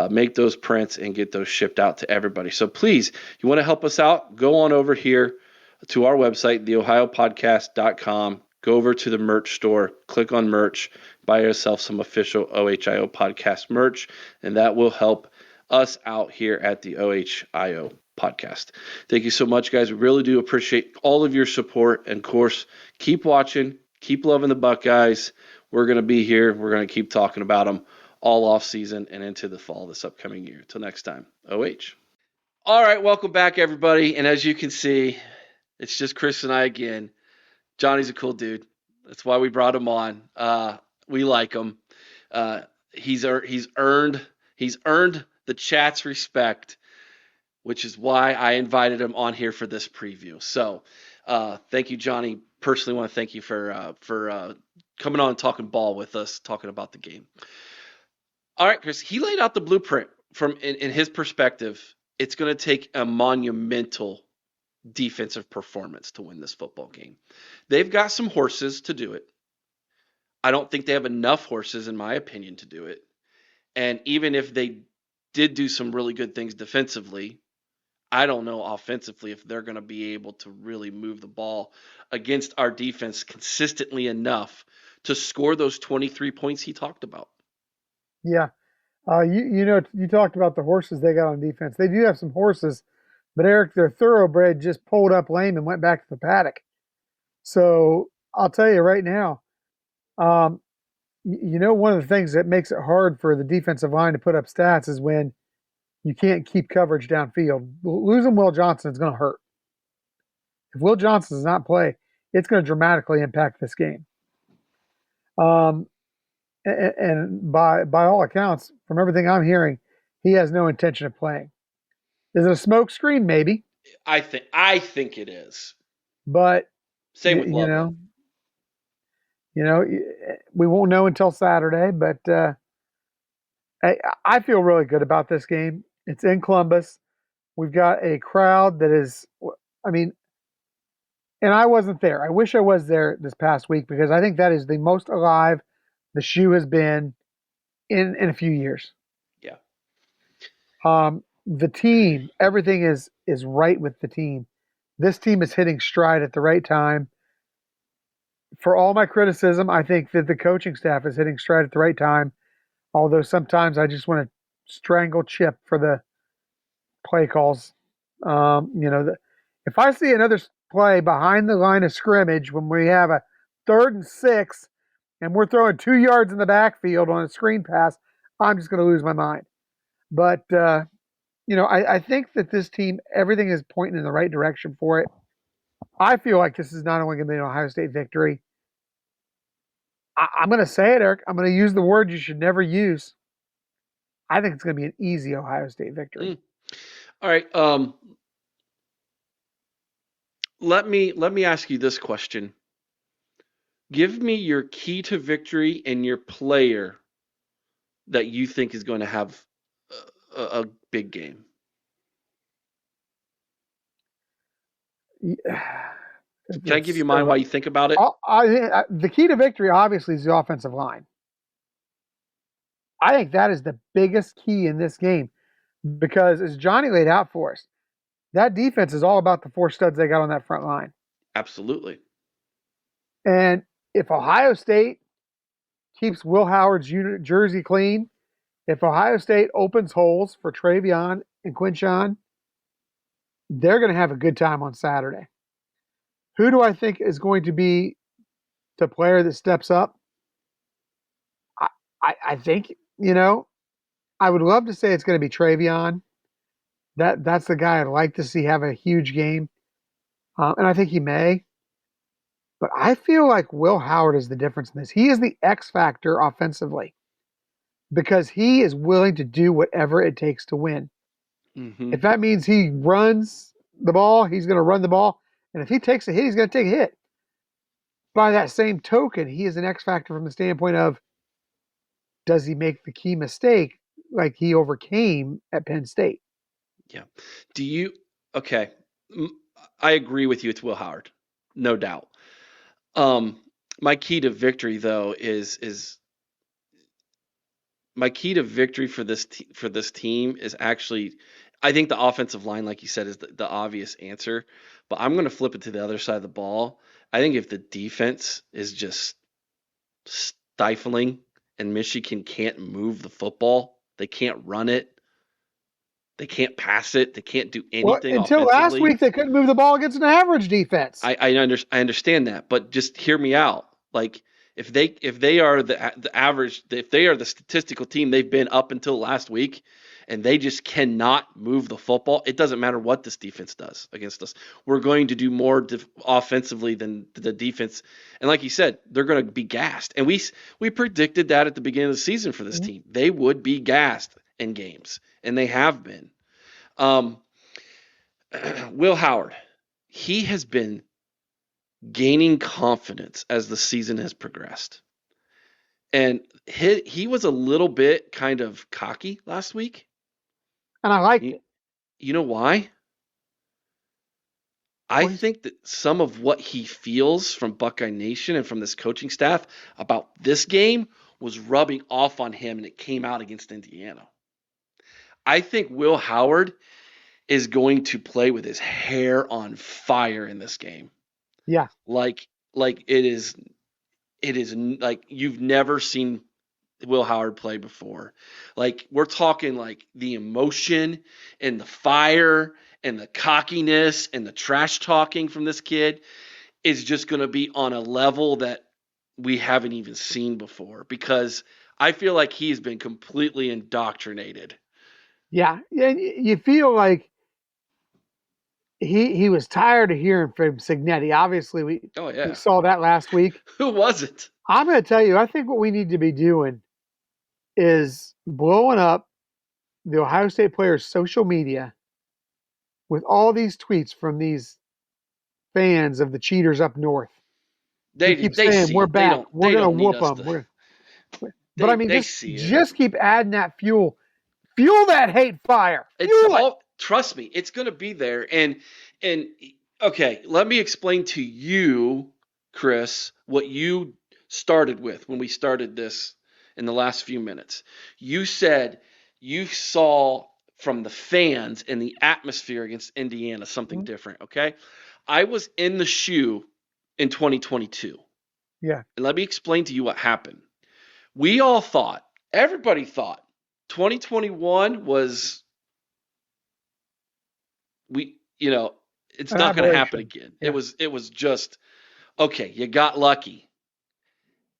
make those prints and get those shipped out to everybody. So please, you want to help us out, go on over here to our website, theohiopodcast.com. Go over to the merch store, click on merch, buy yourself some official OHIO podcast merch, and that will help us out here at the OHIO podcast. Thank you so much, guys. We really do appreciate all of your support. And of course, keep watching, keep loving the Buckeyes. We're going to be here. We're going to keep talking about them all off season and into the fall this upcoming year. Till next time, OH. All right, welcome back, everybody. And as you can see, it's just Chris and I again. Johnny's a cool dude. That's why we brought him on. We like him. He's earned the chat's respect, which is why I invited him on here for this preview. So thank you, Johnny. Personally want to thank you for coming on and talking ball with us, talking about the game. All right, Chris, he laid out the blueprint from in his perspective. It's going to take a monumental defensive performance to win this football game. They've got some horses to do it. I don't think they have enough horses, in my opinion, to do it. And even if they did do some really good things defensively, I don't know offensively if they're going to be able to really move the ball against our defense consistently enough to score those 23 points he talked about. Yeah. You talked about the horses they got on defense. They do have some horses, But Eric, their thoroughbred just pulled up lame and went back to the paddock. So I'll tell you right now, um, one of the things that makes it hard for the defensive line to put up stats is when you can't keep coverage downfield. Losing Will Johnson is going to hurt. If Will Johnson does not play, it's going to dramatically impact this game. And by all accounts, from everything I'm hearing, he has no intention of playing. Is it a smoke screen? Maybe. I think it is. But Same with Love. We won't know until Saturday. But I feel really good about this game. It's in Columbus. We've got a crowd that is, I mean, and I wasn't there. I wish I was there this past week because I think that is the most alive the shoe has been in a few years. Yeah. The team, everything is right with the team. This team is hitting stride at the right time. For all my criticism, I think that the coaching staff is hitting stride at the right time. Although sometimes I just want to strangle Chip for the play calls. If I see another play behind the line of scrimmage when we have a 3rd and 6 and we're throwing 2 yards in the backfield on a screen pass, I'm just going to lose my mind. But, I think that this team, everything is pointing in the right direction for it. I feel like this is not only going to be an Ohio State victory. I'm going to say it, Eric. I'm going to use the word you should never use. I think it's going to be an easy Ohio State victory. All right. Let me ask you this question. Give me your key to victory and your player that you think is going to have a big game. Can I give you mine while you think about it? The key to victory, obviously, is the offensive line. I think that is the biggest key in this game because, as Johnny laid out for us, that defense is all about the 4 studs they got on that front line. Absolutely. And if Ohio State keeps Will Howard's jersey clean, if Ohio State opens holes for Travion and Quinshon, they're going to have a good time on Saturday. Who do I think is going to be the player that steps up? I think, I would love to say it's going to be Travion. That's the guy I'd like to see have a huge game. And I think he may. But I feel like Will Howard is the difference in this. He is the X factor offensively because he is willing to do whatever it takes to win. Mm-hmm. If that means he runs the ball, he's going to run the ball. And if he takes a hit, he's going to take a hit. By that same token, he is an X factor from the standpoint of, does he make the key mistake like he overcame at Penn State? Yeah. Okay. I agree with you. It's Will Howard. No doubt. My key to victory though is my key to victory for this team is actually, I think the offensive line, like you said, is the obvious answer, but I'm going to flip it to the other side of the ball. I think if the defense is just stifling and Michigan can't move the football, they can't run it, they can't pass it, they can't do anything. Well, until last week, they couldn't move the ball against an average defense. I understand that, but just hear me out. Like if they are the average, if they are the statistical team they've been up until last week, and they just cannot move the football, it doesn't matter what this defense does against us. We're going to do more offensively than the defense. And like you said, they're going to be gassed. And we predicted that at the beginning of the season for this team. They would be gassed in games, and they have been. Will Howard, he has been gaining confidence as the season has progressed. And he was a little bit kind of cocky last week. And I liked it. You know why? I think that some of what he feels from Buckeye Nation and from this coaching staff about this game was rubbing off on him, and it came out against Indiana. I think Will Howard is going to play with his hair on fire in this game. Yeah. Like it is like you've never seen Will Howard play before. Like we're talking like the emotion and the fire and the cockiness and the trash talking from this kid is just going to be on a level that we haven't even seen before, because I feel like he's been completely indoctrinated. Yeah, and you feel like he was tired of hearing from Signetti. Obviously, Oh, we yeah. saw that last week. Who was it? I'm going to tell you, I think what we need to be doing is blowing up the Ohio State players' social media with all these tweets from these fans of the cheaters up north who keep They saying, see "We're it. They back. don't We're going to need whoop us them." to. But I mean, They see it. just keep adding that fuel. Fuel that hate fire. Fuel it. Trust me, it's going to be there. And okay, let me explain to you, Chris, what you started with when we started this in the last few minutes. You said you saw from the fans and the atmosphere against Indiana something different, okay? I was in the shoe in 2022. Yeah. And let me explain to you what happened. We all thought, everybody thought, 2021 was it's An not going to happen aberration. again. Yeah. It was just okay, you got lucky.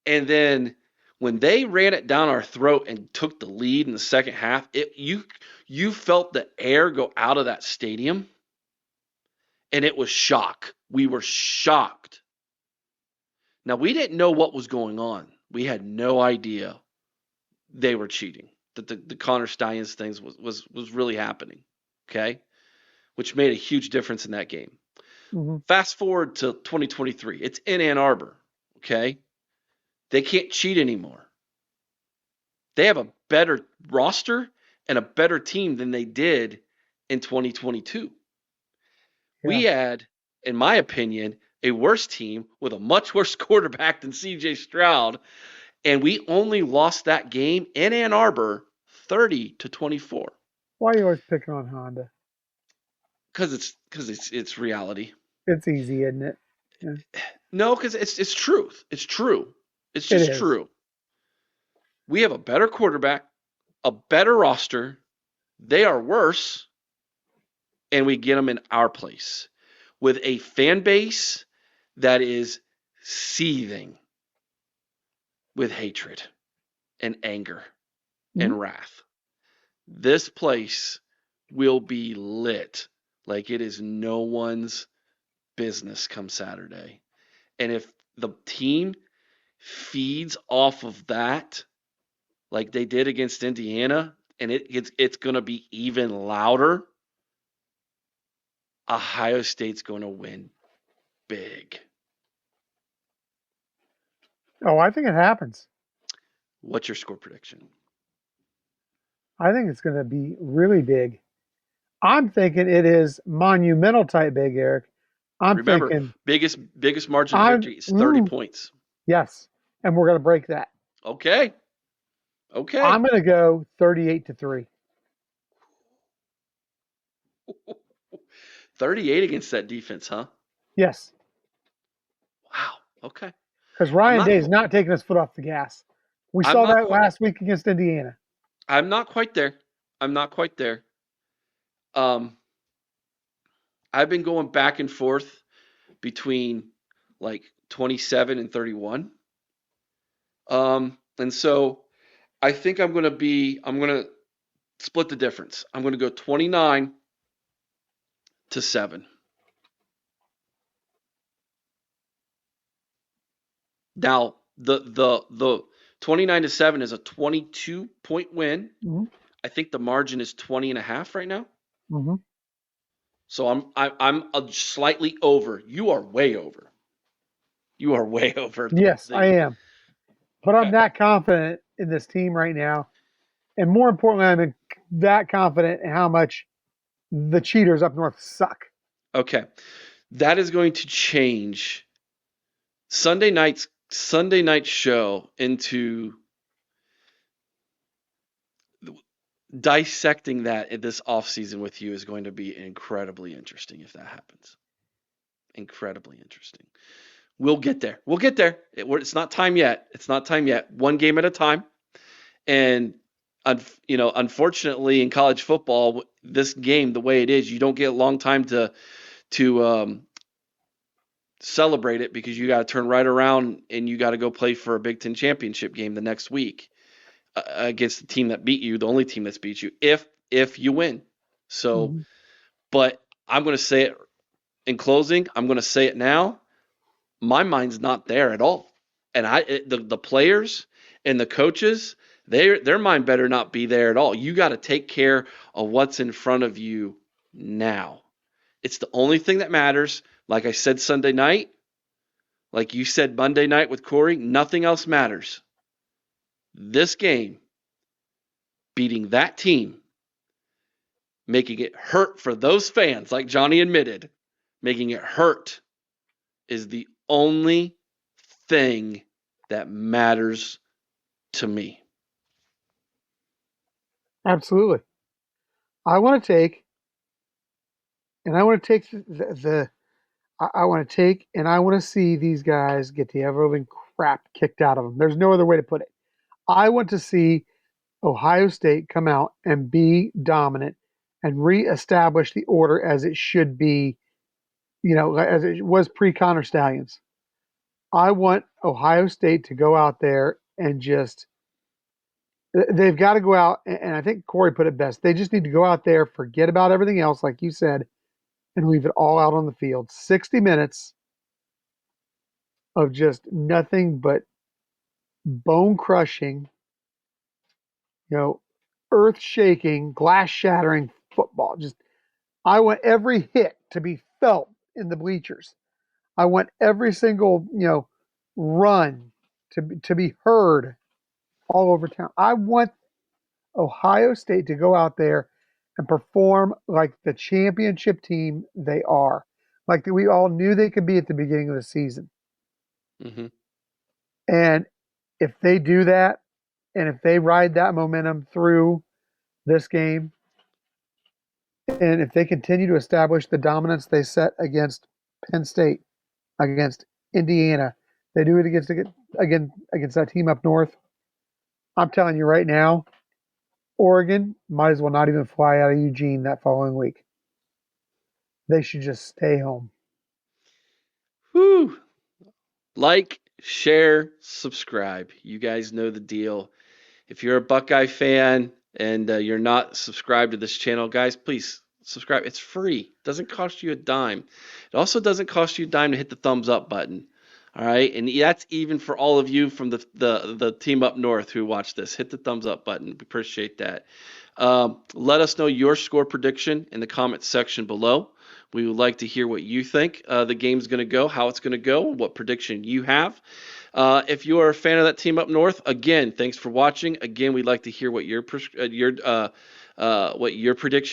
And then when they ran it down our throat and took the lead in the second half, you felt the air go out of that stadium, and it was shock. We were shocked. Now, we didn't know what was going on. We had no idea they were cheating, that the Connor Stalions things was really happening, okay? Which made a huge difference in that game. Mm-hmm. Fast forward to 2023. It's in Ann Arbor, okay? They can't cheat anymore. They have a better roster and a better team than they did in 2022. Yeah. We had, in my opinion, a worse team with a much worse quarterback than C.J. Stroud, and we only lost that game in Ann Arbor 30-24. Why are you always picking on Honda? Because it's reality. It's easy, isn't it? Yeah. No, because it's truth. It's true. It's It just is. true. We have a better quarterback, a better roster. They are worse, and we get them in our place with a fan base that is seething with hatred and anger and wrath. This place will be lit like it is no one's business come Saturday. And if the team feeds off of that, like they did against Indiana, and it's going to be even louder, Ohio State's going to win big. Oh, I think it happens. What's your score prediction? I think it's going to be really big. I'm thinking it is monumental type big, Eric. Remember, thinking biggest margin of victory is 30 points. Yes, and we're going to break that. Okay. I'm going to go 38-3. 38 against that defense, huh? Yes. Wow. Okay. Because Ryan Day's not taking his foot off the gas. We saw that last week against Indiana. I'm not quite there. I've been going back and forth between like 27 and 31. And so I think I'm going to split the difference. I'm going to go 29-7. Now, the 29-7 is a 22-point win. Mm-hmm. I think the margin is 20.5 right now. Mm-hmm. So I'm slightly over. You are way over. Yes, I am. But okay. I'm that confident in this team right now. And more importantly, I'm that confident in how much the cheaters up north suck. Okay. That is going to change Sunday night show into dissecting that this offseason with you is going to be incredibly interesting if that happens. Incredibly interesting. We'll get there. It's not time yet. One game at a time. And unfortunately, in college football, this game the way it is. You don't get a long time to celebrate it because you got to turn right around and you got to go play for a Big Ten championship game the next week against the team that beat you, the only team that's beat you, if you win. So, but I'm going to say it in closing. I'm going to say it now. My mind's not there at all, and the players and the coaches, their mind better not be there at all. You got to take care of what's in front of you now. It's the only thing that matters. Like I said Sunday night, like you said Monday night with Corey, nothing else matters. This game, beating that team, making it hurt for those fans, like Johnny admitted, making it hurt is the only thing that matters to me. Absolutely. I want to take and I want to see these guys get the ever-living crap kicked out of them. There's no other way to put it. I want to see Ohio State come out and be dominant and reestablish the order as it should be, as it was pre-Connor Stallions. I want Ohio State to go out there and they've got to go out, and I think Corey put it best. They just need to go out there, forget about everything else, like you said, and leave it all out on the field. 60 minutes of just nothing but bone-crushing, earth-shaking, glass-shattering football. I want every hit to be felt in the bleachers. I want every single, run to be heard all over town. I want Ohio State to go out there and perform like the championship team they are, like we all knew they could be at the beginning of the season. Mm-hmm. And if they do that, and if they ride that momentum through this game, and if they continue to establish the dominance they set against Penn State, against Indiana, they do it against that team up north. I'm telling you right now, Oregon might as well not even fly out of Eugene that following week. They should just stay home. Whew. Like, share, subscribe. You guys know the deal. If you're a Buckeye fan and you're not subscribed to this channel, guys, please subscribe. It's free. It doesn't cost you a dime. It also doesn't cost you a dime to hit the thumbs up button. All right, and that's even for all of you from the team up north who watch this. Hit the thumbs up button. We appreciate that. Let us know your score prediction in the comments section below. We would like to hear what you think the game's going to go, how it's going to go, what prediction you have. If you are a fan of that team up north, again, thanks for watching. Again, we'd like to hear what your prediction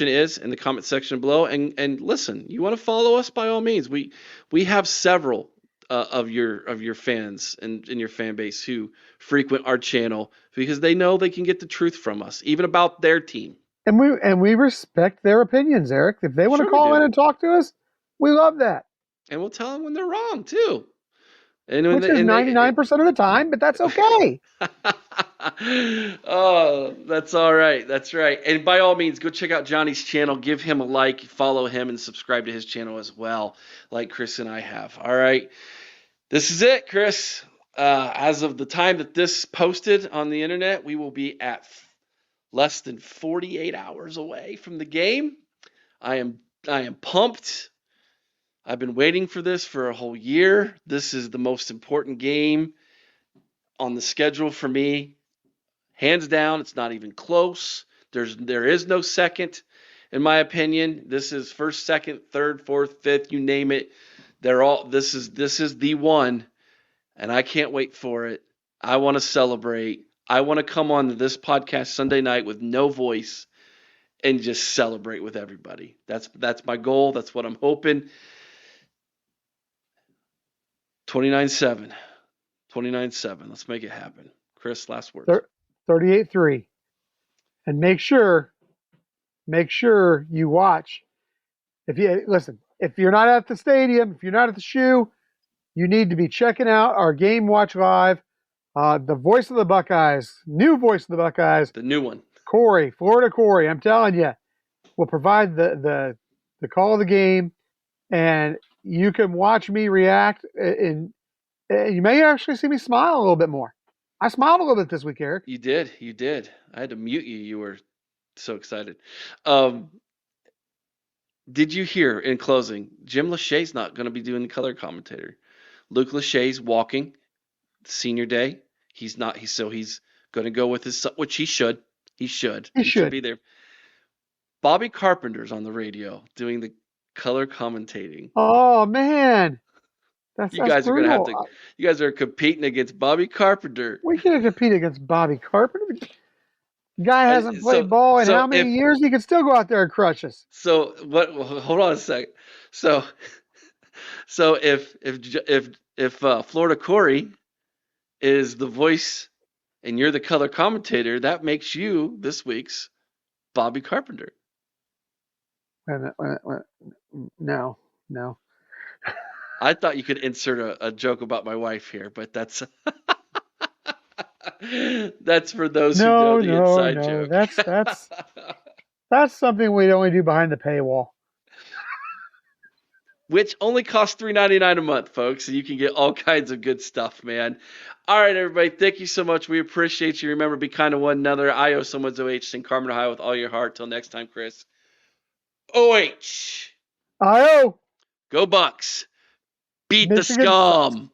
is in the comment section below. And listen, you want to follow us by all means. We have several of your fans and in your fan base who frequent our channel because they know they can get the truth from us, even about their team. And we respect their opinions, Eric. If they want to call in and talk to us, we love that. And we'll tell them when they're wrong too. Which is 99% of the time, but that's okay. Oh, that's all right. That's right. And by all means, go check out Johnny's channel. Give him a like, follow him, and subscribe to his channel as well, like Chris and I have. All right. This is it, Chris. As of the time that this posted on the internet, we will be at less than 48 hours away from the game. I am pumped. I've been waiting for this for a whole year. This is the most important game on the schedule for me. Hands down, it's not even close. There is no second, in my opinion. This is first, second, third, fourth, fifth, you name it. This is the one, and I can't wait for it. I want to celebrate. I want to come on this podcast Sunday night with no voice and just celebrate with everybody. That's my goal. That's what I'm hoping. 29-7. 29-7. Let's make it happen. Chris, last words. 38-3. And make sure you watch. If you're not at the stadium, if you're not at the shoe, you need to be checking out our Game Watch Live. The voice of the Buckeyes, new voice of the Buckeyes. The new one. Corey, Florida Corey. I'm telling you, will provide the call of the game, and you can watch me react, and you may actually see me smile a little bit more. I smiled a little bit this week, Eric. You did. I had to mute you. You were so excited. Um, did you hear in closing? Jim Lachey's not going to be doing the color commentator. Luke Lachey's walking senior day. He's not. He's going to go with his son, which he should. He should be there. Bobby Carpenter's on the radio doing the color commentating. Oh man, You guys are gonna have to. You guys are competing against Bobby Carpenter. We can't compete against Bobby Carpenter. The guy hasn't played ball in how many years? He can still go out there and crush us. So what? Hold on a second. So if Florida Corey is the voice and you're the color commentator, that makes you this week's Bobby Carpenter. No. I thought you could insert a joke about my wife here, but that's that's for those who know the inside joke. That's something we'd only do behind the paywall. Which only costs $3.99 a month, folks, and you can get all kinds of good stuff, man. All right, everybody, thank you so much. We appreciate you. Remember, be kind to one another. I owe someone's OH. Sing Carmen, Ohio with all your heart. Till next time, Chris. OH. I owe. Go Bucks. Beat the scum.